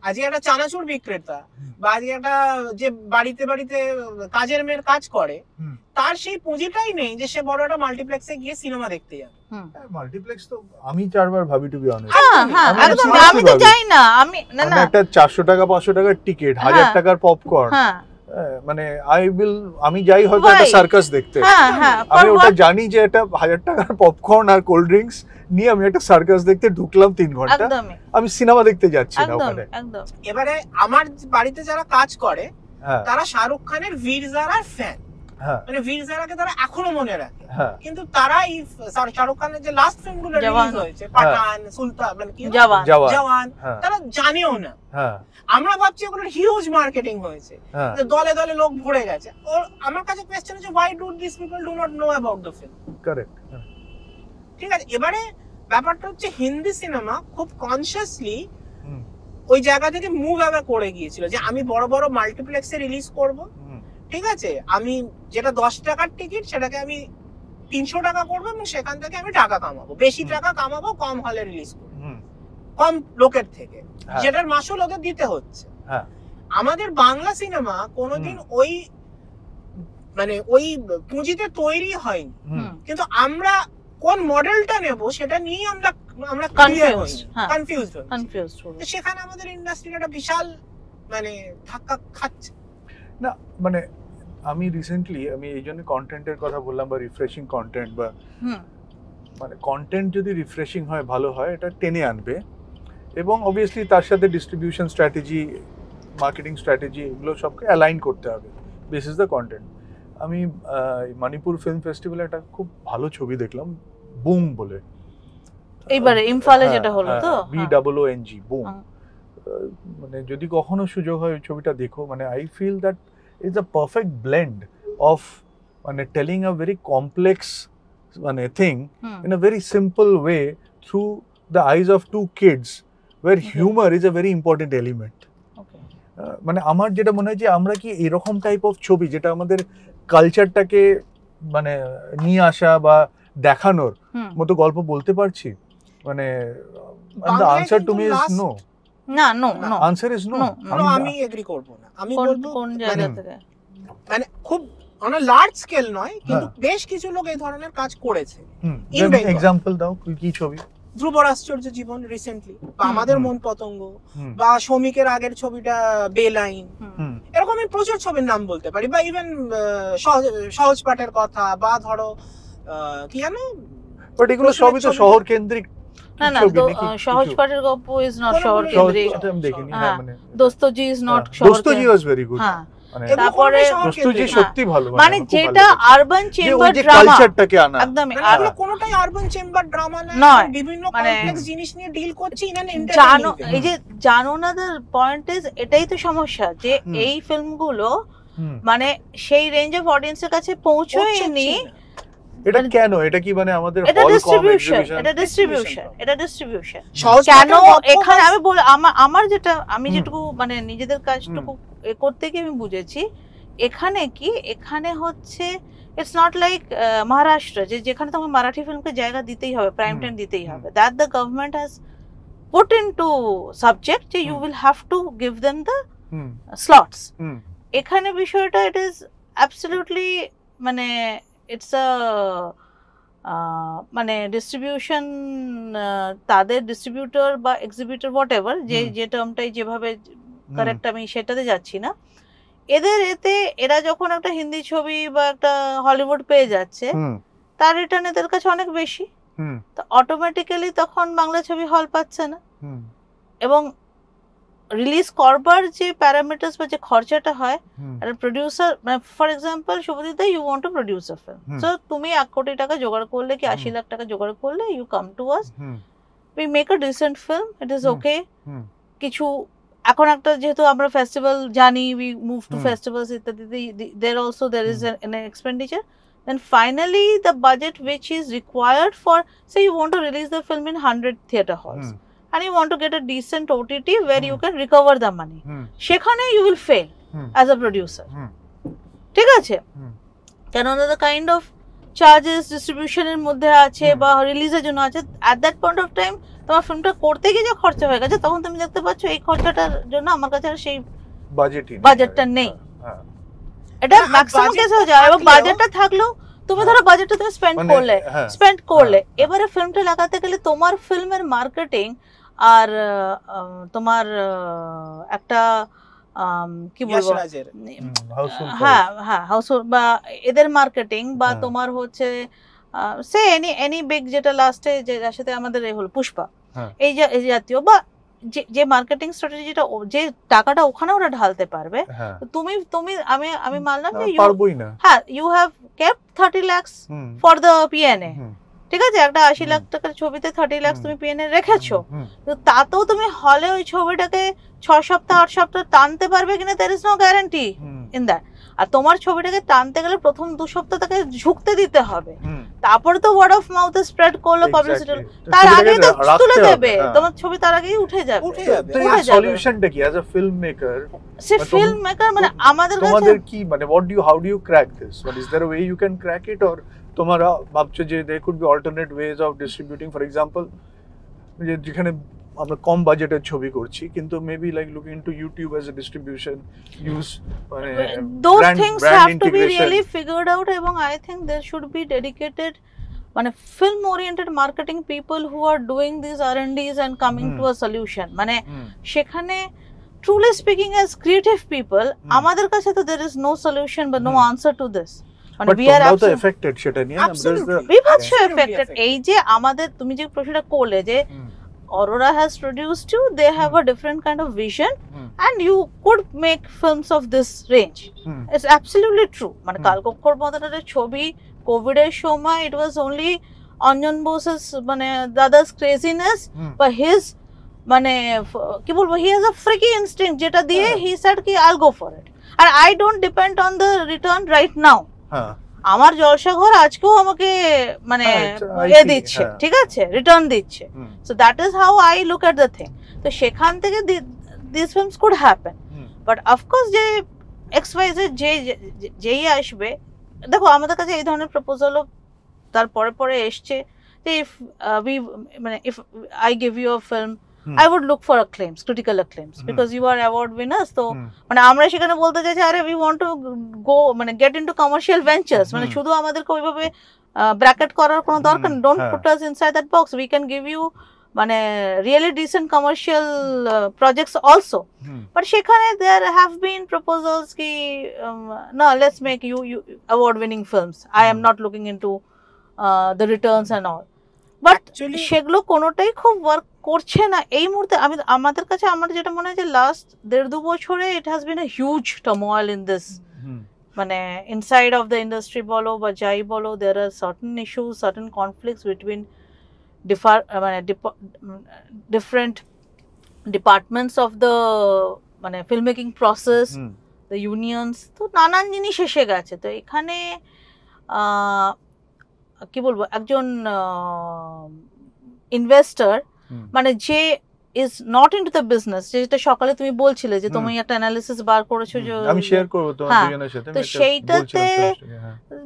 আজকে একটা চানাচুর বিক্রেতা বা আজকে একটা যে বাড়িতে বাড়িতে কাজের মেয়ের কাজ করে, তার সেই পুঁজিটাই নেই যে সে বড় একটা মাল্টিপ্লেক্সে গিয়ে সিনেমা দেখতে যাবে। মাল্টিপ্লেক্স তো আমি 4 বার ভাবি, টু বি অনেস্ট। একদম আমি তো চাই না, আমি না না একটা 400 টাকা 500 টাকার টিকিট, 1000 টাকার পপকর্ন, মানে আমি যাই হয়তো একটা সার্কাস দেখতে, আমি ওটা জানি যে এটা 1000 টাকার পপকর্ন আর কোল্ড ড্রিঙ্কস নিয়ে আমি একটা সার্কাস দেখতে ঢুকলাম 3 ঘন্টা, আমি সিনেমা দেখতে যাচ্ছি না ওখানে। এবারে আমার বাড়িতে যারা কাজ করে তারা শাহরুখ খানের বীর জারার ফ্যান, মানে বীর জারাকে তারা এখনো মনে রাখে, কিন্তু তারা এই শাহরুখ খানের যে লাস্ট ফিল্মগুলো রিলিজ হয়েছে, পাঠান, সুলতান, মানে কি জওয়ান, তারা জানেও না। আমরা ভাবছি ওগুলোর হিউজ মার্কেটিং হয়েছে, দলে দলে লোক ভরে গেছে। আমার কাছে কোয়েশ্চেন হচ্ছে, why do these people do not know about the film? Correct, ঠিক আছে। এবারে ব্যাপারটা হচ্ছে হিন্দি সিনেমা খুব কনসিয়াসলি ওই জায়গা থেকে মুভ অ্যাওয়ে করে গিয়েছিল যে আমি বড় বড় মাল্টিপ্লেক্সে রিলিজ করব, ঠিক আছে, আমি যেটা 10 টাকার টিকিট সেটাকে আমি 300 টাকা করবো এবং সেখান থেকে আমি টাকা কামাবো, বেশি টাকা কামাবো, কম হলে রিলিজ করবো, কম লোকের থেকে, যেটার মাসুল ওদের দিতে হচ্ছে। আমাদের বাংলা সিনেমা কোনোদিন ওই মানে ওই পুঁজিতে তৈরি হয়নি, কিন্তু আমরা কোন মডেলটা নেব সেটা নিয়ে আমরা কনফিউজড হই। সেখানে আমাদের ইন্ডাস্ট্রিটা একটা বিশাল মানে ধাক্কা খাচ্ছে না। মানে আমি রিসেন্টলি আমি এই জন্য কন্টেন্টের কথা বললাম, বা রিফ্রেশিং কন্টেন্ট, বা মানে কন্টেন্ট যদি রিফ্রেশিং হয়, ভালো হয়, এটা টেনে আনবে, এবং অবভিয়াসলি তার সাথে ডিস্ট্রিবিউশন স্ট্র্যাটেজি, মার্কেটিং স্ট্র্যাটেজি, এগুলো সবকে অ্যালাইন করতে হবে, দিস ইজ দ্য কন্টেন্ট। আমি মণিপুর ফিল্ম ফেস্টিভ্যালে একটা খুব ভালো ছবি দেখলাম, বুম বলে, এইবারে ইমফালে যেটা হলো, তো BOONG, বুম। মানে যদি কখনো সুযোগ হয় ওই ছবিটা দেখো, মানে I feel that is a perfect blend of মানে টেলিং আ ভেরি কমপ্লেক্স মানে thing in a very simple way through the eyes of 2 kids, where humor is a very important element. মানে আমার যেটা মনে হয় যে আমরা কি এরকম টাইপ অফ ছবি যেটা আমাদের কালচারটাকে মানে নিয়ে আসা বা দেখানোর মতো গল্প বলতে পারছি, মানে the answer to me is no. না, নো answer is no. আমি এগ্রি করব না। আমি বলবো কোন জায়গা থেকে মানে খুব অন আ লার্জ স্কেল নয়, কিন্তু বেশ কিছু লোক এই ধরনের কাজ করেছে। এক্সাম্পল দাও, কি ছবি? ধ্রুবর আশ্চর্য জীবন রিসেন্টলি, বা আমাদের মন পতঙ্গ, বা শ্রমিকের আগের ছবিটা বেলাইন, এরকম আমি প্রচুর ছবির নাম বলতে পারি, বা ইভেন সহজ পাঠের কথা, বা ধরো কি জানো, বাট এগুলো সবই তো শহর কেন্দ্রিক। না না, সহজ পাঠের গল্প ইজ নট শহর কেন্দ্রিক। আমি দেখিনি, হ্যাঁ, মানে দোস্তজি ইজ নট শহর। Dostojee was very good. তারপরে দোস্তজি সত্যি ভালো, মানে যেটা আরবান চেম্বার ড্রামা, কালচারটাকে আনা, একদম আর কোনোটাই আরবান চেম্বার ড্রামা নয়, বিভিন্ন কমপ্লেক্স জিনিস নিয়ে ডিল করছি ইন অ্যান জানো, এই যে জানো না, দ্য পয়েন্ট ইজ, এটাই তো সমস্যা যে এই ফিল্মগুলো মানে সেই রেঞ্জ অফ অডিয়েন্সের কাছে পৌঁছয়নি এটা কেন, এটা কি মানে আমাদের এটা হল কম ডিস্ট্রিবিউশন, এক্সিবিশন? এটা ডিস্ট্রিবিউশন, এটা ডিস্ট্রিবিউশন। সহজভাবে কেন গল্প এখানে বল- আমি বলে আমার যেটা আমি যেটুকু মানে নিজেদের কাজটুকু করতে গিয়ে আমি বুঝেছি, এখানে কি এখানে হচ্ছে ইটস নট লাইক মহারাষ্ট্র যেখানে তোমাকে মারাঠি ফিল্মকে জায়গা দিতেই হবে, প্রাইম টাইম দিতেই হবে, that the government has put into subject যে you will have to give them the slots. এখানে বিষয়টা ইট ইজ অ্যাবসলিউটলি মানে ইটস আ মানে ডিস্ট্রিবিউশন, তাদের ডিস্ট্রিবিউটর বা এক্সিবিটর হোয়াট এভার যে টার্মটাই যেভাবে কারেক্ট আমি সেটাতে যাচ্ছি না, এদের এতে এরা যখন একটা হিন্দি ছবি বা একটা হলিউড পেয়ে যাচ্ছে তার রিটার্ন এদের কাছে অনেক বেশি, তো অটোমেটিক্যালি তখন বাংলা ছবি হল পাচ্ছে না। এবং রিলিজ করবার যে প্যারামিটার্স বা যে খরচাটা হয়, একটা প্রডিউসার মানে ফর এক্সাম্পল শুভজিৎ দা you want to produce a film, so তুমি 1 কোটি টাকা জোগাড় করলে কি 80 লাখ টাকা জোগাড় করলে, you come to us, we make a decent film, it is okay. কিছু এখন একটা যেহেতু আমরা ফেস্টিভ্যাল জানি, উই মুভ টু ফেস্টিভ্যালস ইত্যাদি, there also there is an expenditure, then finally the budget which is required for, say you want to release the film in 100 theatre halls and you want to get a decent OTT where you can recover the money, সেখানে you will fail as a producer, ঠিক আছে? কেন the kind of charges distribution এর মধ্যে আছে বা রিলিজের জন্য আছে, at that point of time তোমার ফিল্মটা করতে গিয়ে যে খরচা হয়ে গেছে, তখন তুমি দেখতে পাচ্ছ এই খরচাটার জন্য আমার কাছে আর সেই বাজেটটা নেই। এটা ম্যাক্সিমাম কেসে হয়ে যায়। এবং বাজেটটা থাকলেও তুমি ধরো বাজেটটা তুমি স্পেন্ড করলে এবারে ফিল্মটা লাগাতে গেলে তোমার ফিল্মের মার্কেটিং আর তোমার একটা কি বলবো, হ্যাঁ হ্যাঁ হাউসহোল্ড বা এদের মার্কেটিং বা তোমার হচ্ছে সে এনি বিগ, যেটা লাস্টে যার সাথে আমাদের হলো পুষ্পা, এই জাতীয় বা যে মার্কেটিং স্ট্র্যাটেজিটা যে টাকাটা ওখানে ওরা ঢালতে পারবে, তুমি আমি মানলাম যে হ্যাঁ you have kept 30 lakhs for the PNA, ঠিক আছে? একটা 80 লাখ টাকার ছবিতে 30 লাখ তুমি পিএনএ রেখেছো, তাতেও তুমি হলে ওই ছবিটাকে 6 সপ্তাহ 8 সপ্তাহ টানতে পারবে কিনা, there is no guarantee in that। আর তোমার ছবিটাকে টানতে গেলে প্রথম 2 সপ্তাহ তাকে ঝুঁকতে দিতে হবে, তারপরে তো ওয়ার্ড অফ মাউথ স্প্রেড করলো, পাবলিসিটি, তার আগেই তো তুলে দেবে তোমার ছবি, তার আগেই উঠে যাবে। তো এই সলিউশনটা কি অ্যাজ আ ফিল্ম মেকার? সে ফিল্ম মেকার মানে আমাদের কাছে তোমাদের কি মানে how do you crack this? What is there a way you can crack it, or তোমরা ভাবছো যে there could be alternate ways of distributing, for example যেখানে আমরা কম বাজেটের ছবি করছি কিন্তু maybe like looking into YouTube as a distribution use, মানে those things have to be really figured out, এবং I think there should be dedicated মানে film oriented marketing people who are doing these R&Ds and coming to a solution, মানে সেখানে truly speaking as creative people আমাদের কাছে তো there is no solution but no answer to this, মানে we are also affected সেটা নিয়ে না, বিভৎস affected। এই যে আমাদের তুমি যে প্রশ্নটা করলে যে Aurora has produced you, they have a different kind of vision and you could make films of this range, it's absolutely true। মানে কালকক্ষর মতনের ছবি কোভিড এর সময় it was only অঞ্জন বোসের মানে দাদা's craziness but his মানে কি বলবো, he has a freaky instinct যেটা দিয়ে he said কি I'll go for it and I don't depend on the return right now। আমার জলসাঘর আজকেও আমাকে মানে এ দিচ্ছে, ঠিক আছে, রিটার্ন দিচ্ছে, so that is how I look at the thing. তো সেখান থেকে this films could happen, but of course যে XYZ যেই আসবে, দেখো আমাদের কাছে এই ধরনের প্রপোজালও তারপরে পরে এসছে যে if if I give you a film I would look for acclaims, critical acclaims, because you are award winners, তো মানে আমরা সেখানে বলতে চাইছি আরে we want to go মানে get into commercial ventures, মানে শুধু আমাদেরকে ওইভাবে ব্র্যাকেট করার কোনো দরকার নেই, don't put us inside that box, we can give you মানে really decent commercial projects also, but সেখানে there have been proposals ki no, let's make you award winning films, I am not looking into the returns and all, but সেগুলো কোনোটাই খুব work করছে না এই মুহূর্তে। আমাদের কাছে আমার যেটা মনে হয় যে লাস্ট 1.5-2 বছরে it has been a huge turmoil in this, মানে ইনসাইড অফ দ্য ইন্ডাস্ট্রি বলো বা যাই বলো, there are certain issues, certain conflicts between মানে ডিফারেন্ট ডিপার্টমেন্টস অফ দ্য মানে film making process, the unions, তো নানান জিনিস এসে গেছে। তো এখানে কি বলবো একজন ইনভেস্টর মানে যে is not into the business, যেটা সকালে তুমি বলছিলে যে তুমি একটা অ্যানালিসিস বার করেছো যে আমি শেয়ার করব তোমার দুজনের সাথে, তো সেইটাতে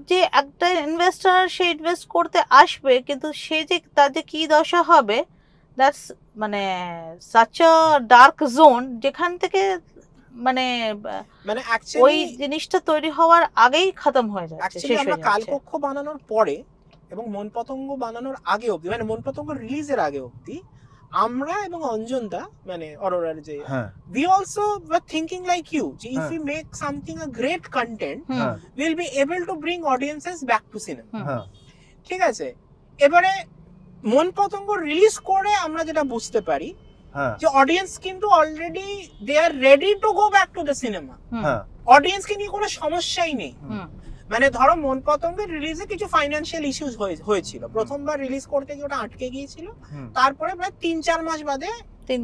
যে একটা ইনভেস্টর সে ইনভেস্ট করতে আসবে কিন্তু সে যে তার যে কি দশা হবে, দ্যাটস মানে সাচ আ ডার্ক জোন যেখান থেকে মানে ওই জিনিসটা তৈরি হওয়ার আগেই খতম হয়ে যাচ্ছে। অ্যাকচুয়ালি আমরা কালকক্ষ বানানোর পরে এবং মন পতঙ্গ বানানোর আগে অবধি, মানে মন পতঙ্গ রিলিজের আগে অবধি আমরা এবং অঞ্জন দা মানে অরোরার যে we also were thinking like you, if we make something a great content we'll be able to bring audiences back to cinema. ঠিক আছে, এবারে মন পতঙ্গ রিলিজ করে আমরা যেটা বুঝতে পারি যে অডিয়েন্স কিন্তু already they are ready to go back to the cinema. অডিয়েন্সকে নিয়ে কোনো সমস্যাই নেই। মানে ধরো মন পতঙ্গের রিলিজে কিছু ফাইন্যান্সিয়াল ইস্যুস হয়েছিল, প্রথমবার রিলিজ করতে গিয়ে ওটা আটকে গিয়েছিল, তারপরে প্রায় 3-4 মাস বাদে 3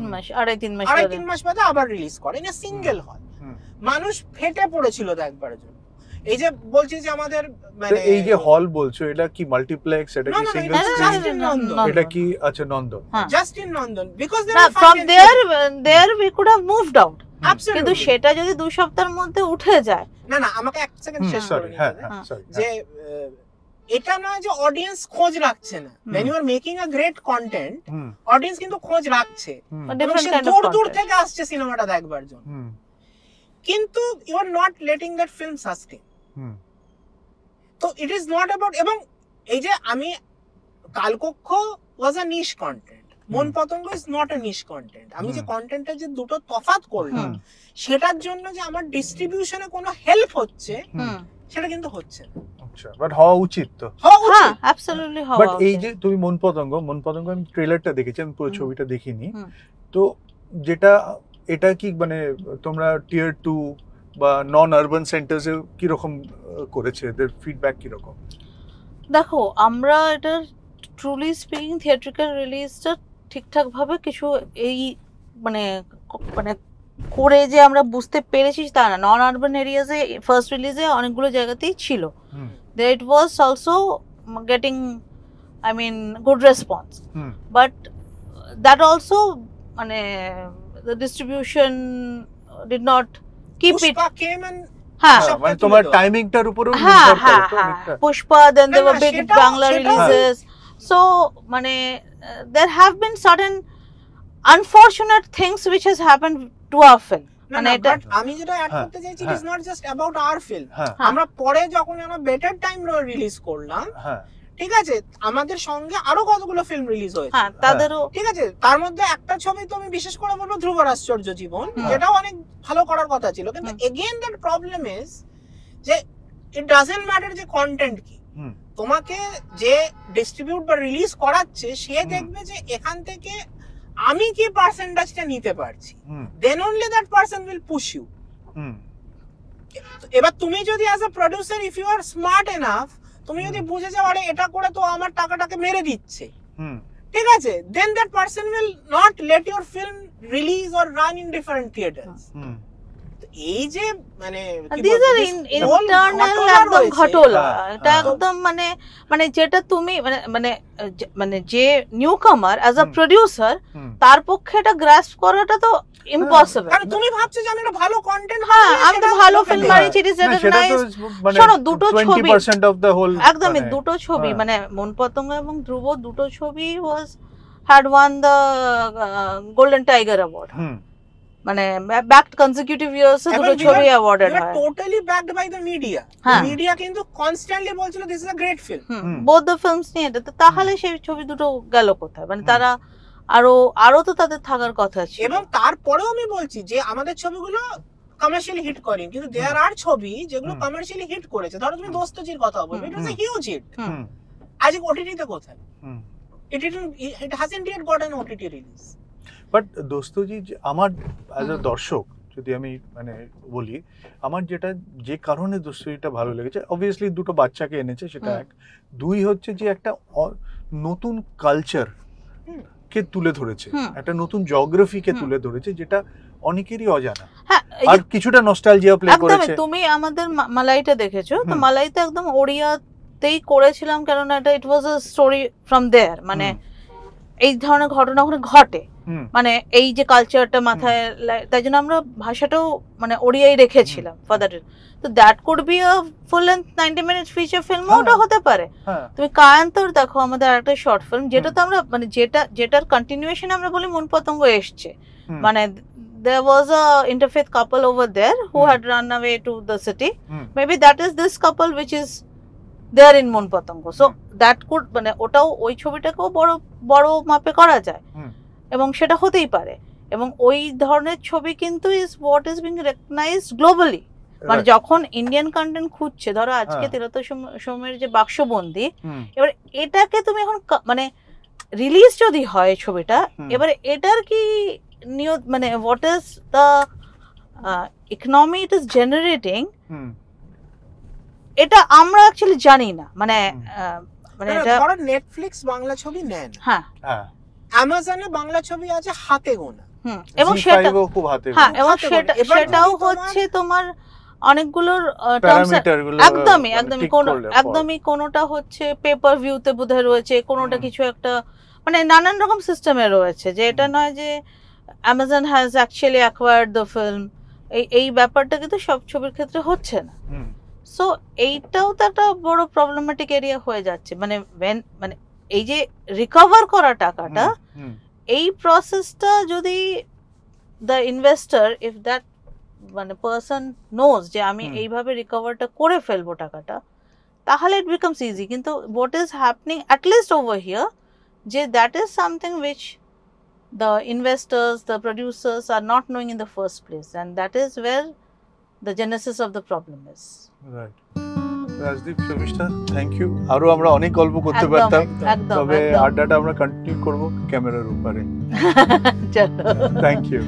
মাস বাদে আবার রিলিজ করে না সিঙ্গেল হল। মানুষ ফেটে পড়েছিল একবারের জন্য। এই যে বলছি যে আমাদের মানে এই যে হল বলছো এটা কি মাল্টিপ্লেক্স, এটা কি সিঙ্গেল স্ক্রিন, এটা কি আচ্ছা Nandan, just in Nandan, because from there we could have moved out. কিন্তু সেটা যদি 2 সপ্তাহের মধ্যে উঠে যায়, না আমাকে এক সেকেন্ড শেষ করে নিতে যে এটা নয় যে অডিয়েন্স খোঁজ রাখছে না। when you are making a great content audience কিন্তু খোঁজ রাখছে, দূর থেকে আসছে সিনেমাটা দেখবার জন্য, কিন্তু you are not letting that film sustain. তো it is not about, এবং এই যে আমি কালকক্ষ was a niche content, মন পতঙ্গ is not a niche content. আমি যে কন্টেন্টের যে দুটো তফাৎ করলাম সেটার জন্য যে আমার ডিস্ট্রিবিউশনে কোনো হেল্প হচ্ছে সেটা কিন্তু হচ্ছে না। আচ্ছা, বাট হওয়া উচিত তো, হ্যাঁ অ্যাবসলিউটলি হওয়া উচিত। বাট এই যে তুমি মন পতঙ্গ আমি ট্রেলারটা দেখেছি, আমি পুরো ছবিটা দেখিনি, তো যেটা এটা কি মানে তোমরা টিয়ার 2 বা নন আরবান সেন্টার্সে কি রকম করেছে, এদের ফিডব্যাক কি রকম? দেখো আমরা এটা ট্রুলি স্পিকিং থিয়েট্রিক্যাল রিলিজটা ঠিকঠাক ভাবে কিছু এই মানে করে যে আমরা বুঝতে পেরেছি তা না। নন আরবান এরিয়াজে ফার্স্ট রিলিজে অনেকগুলো জায়গাতেই ছিল, it was also getting I mean good response, but that also মানে the distribution did not keep it. মানে তোমার টাইমিংটার উপরও নির্ভর করে তো অনেকটা। Pushpa, then there were big Bangla releases, so মানে there have been certain unfortunate things which has happened to our film. মানে এটা আমি যেটা অ্যাড করতে চাইছি, it is not just about our film. আমরা পরে যখন আমরা বেটার টাইম রিলিজ করলাম, ঠিক আছে, আমাদের সঙ্গে আরো কতগুলো ফিল্ম রিলিজ হয়েছে, তাদেরও ঠিক আছে, তার মধ্যে একটা ছবি তো আমি বিশেষ করে বলবো ধ্রুবর আশ্চর্য জীবন, যেটাও অনেক ভালো করার কথা ছিল, কিন্তু এগেইন দ্যাট প্রবলেম ইজ যে ইট ডাজন্ট ম্যাটার যে কন্টেন্ট কি, তোমাকে যে ডিস্ট্রিবিউট বা রিলিজ করাচ্ছে সে দেখবে যে এখান থেকে আমি কি পার্সেন্টেজটা নিতে পারছি, then only that person will push you. এবার তুমি যদি as a producer if you are smart enough, তুমি যদি বুঝে যাও আরে এটা করে তো আমার টাকাটাকে মেরে দিচ্ছে, ঠিক আছে, then that person will not let your film release or run in different theaters. এই যে মানে these are internal একদম ঘটনা, এটা একদম মানে যেটা তুমি মানে যে নিউকামার অ্যাজ আ প্রোডিউসার তার পক্ষে এটা গ্রাস্প করাটা তো ইম্পসিবল। কারণ তুমি ভাবছো যে আমি একটা ভালো কন্টেন্ট, হ্যাঁ আমি তো ভালো ফিল্ম বানিয়েছি, ইট ইজ রেকগনাইজড। শোনো দুটো ছবি 20% অফ দ্য হোল, একদমই দুটো ছবি মানে মন পতঙ্গ এবং ধ্রুব দুটো ছবি was had won the Golden Tiger Award, মানে ব্যাকড কনসিকিউটিভ ইয়ার্স এ দুটো ছবি অ্যাওয়ার্ডেড হয়, totally backed by the media. Media কিন্তু কনস্ট্যান্টলি বলছিল this is a great film, both the films নিয়ে। তাহলে সেই ছবি দুটো গেল কোথায়? মানে তারা আরো তো তাদের থাকার কথা ছিল। এবং তারপরেও আমি বলছি যে আমাদের ছবিগুলো কমার্শিয়ালি হিট করেনি, কিন্তু দেয়ার আর ছবি যেগুলো কমার্শিয়ালি হিট করেছে। ধরো তুমি দোস্তজির কথা বলবে, it was a huge hit, আজ ওটিটি তে কোথায়? It hasn't yet got an OTT release. But Dostojee আমার অ্যাজ আ দর্শক যদি আমি মানে বলি, আমার যে কারণে দোস্তজিটা ভালো লেগেছে, অবভিয়াসলি দুটো বাচ্চাকে এনেছে সেটা এক, দুই হচ্ছে যে একটা নতুন কালচার কে তুলে ধরেছে, একটা নতুন জিওগ্রাফিকে তুলে ধরেছে যেটা অনেকেরই অজানা, আর কিছুটা নস্টালজিয়া প্লে করেছে। তুমি আমাদের মালাইটা দেখেছো তো, মালাইতে একদম ওড়িয়া করতেই করেছিলাম, কেননা এটা ইট ওয়াজ আ স্টোরি ফ্রম দেয়ার, মানে এই ধরনের ঘটনা ওখানে ঘটে, মানে এই যে কালচারটা মাথায় তাই জন্য আমরা ভাষাটাও মানে ওড়িয়াই রেখেছিলাম ফর দ্যাট। তো that could be a full length 90 minute feature film, ওটা হতে পারে। তুমি কায়ান্তর দেখো, আমাদের আরেকটা শর্ট ফিল্ম, যেটা তো আমরা মানে যেটার কন্টিনিউয়েশন আমরা বলি মন পতঙ্গ এসছে, মানে there was a interfaith couple over there who had run away to the city. Maybe that is this couple which is there in Mon Patango. So that could মানে ওটাও ওই ছবিটাকেও বড় বড় মাপে করা যায় এবং সেটা হতেই পারে, এবং ওই ধরনের ছবি কিন্তু is what is being recognized globally. মানে যখন ইন্ডিয়ান কন্টেন্ট খুঁজছে, ধরো আজকে তিলোত্তম সৌম্যের যে বাক্সবন্দি, এবার এটাকে তুমি এখন মানে রিলিজ যদি হয় ছবিটা, এবারে এটার কি মানে what is the economy it is generating, এটা আমরা অ্যাকচুয়ালি জানি না। মানে মানে এটা ধরো নেটফ্লিক্স বাংলা ছবি নেন, হ্যাঁ অ্যামাজনে বাংলা ছবি আছে হাতে গোনা, এবং সেটা খুব হাতে গোনা, হ্যাঁ, এবং সেটাও হচ্ছে তোমার অনেকগুলোর একদমই কোনোটা হচ্ছে পেপার ভিউতে বোধহয় রয়েছে, কোনোটা কিছু একটা মানে নানান রকম সিস্টেমে রয়েছে, যে এটা নয় যে Amazon has actually acquired the film, এই ব্যাপারটা কিন্তু সব ছবির ক্ষেত্রে হচ্ছে না। সো এইটাও তো একটা বড় প্রবলেমেটিক এরিয়া হয়ে যাচ্ছে, মানে মানে এই যে রিকভার করা টাকাটা, এই প্রসেসটা যদি দ্য ইনভেস্টার ইফ দ্যাট মানে পারসন নোজ যে আমি এইভাবে রিকভারটা করে ফেলবো টাকাটা, তাহলে ইট বিকামস ইজি। কিন্তু what is happening at least over here, যে that is something which the investors, the producers are not knowing in the first place, and that is where the genesis of the problem is. Right. Rajdeep, Sharmishtha, thank you. আরো আমরা অনেক গল্প করতে পারতাম, তবে আড্ডাটা আমরা কন্টিনিউ করব ক্যামেরার উপরে। চলো, থ্যাংক ইউ।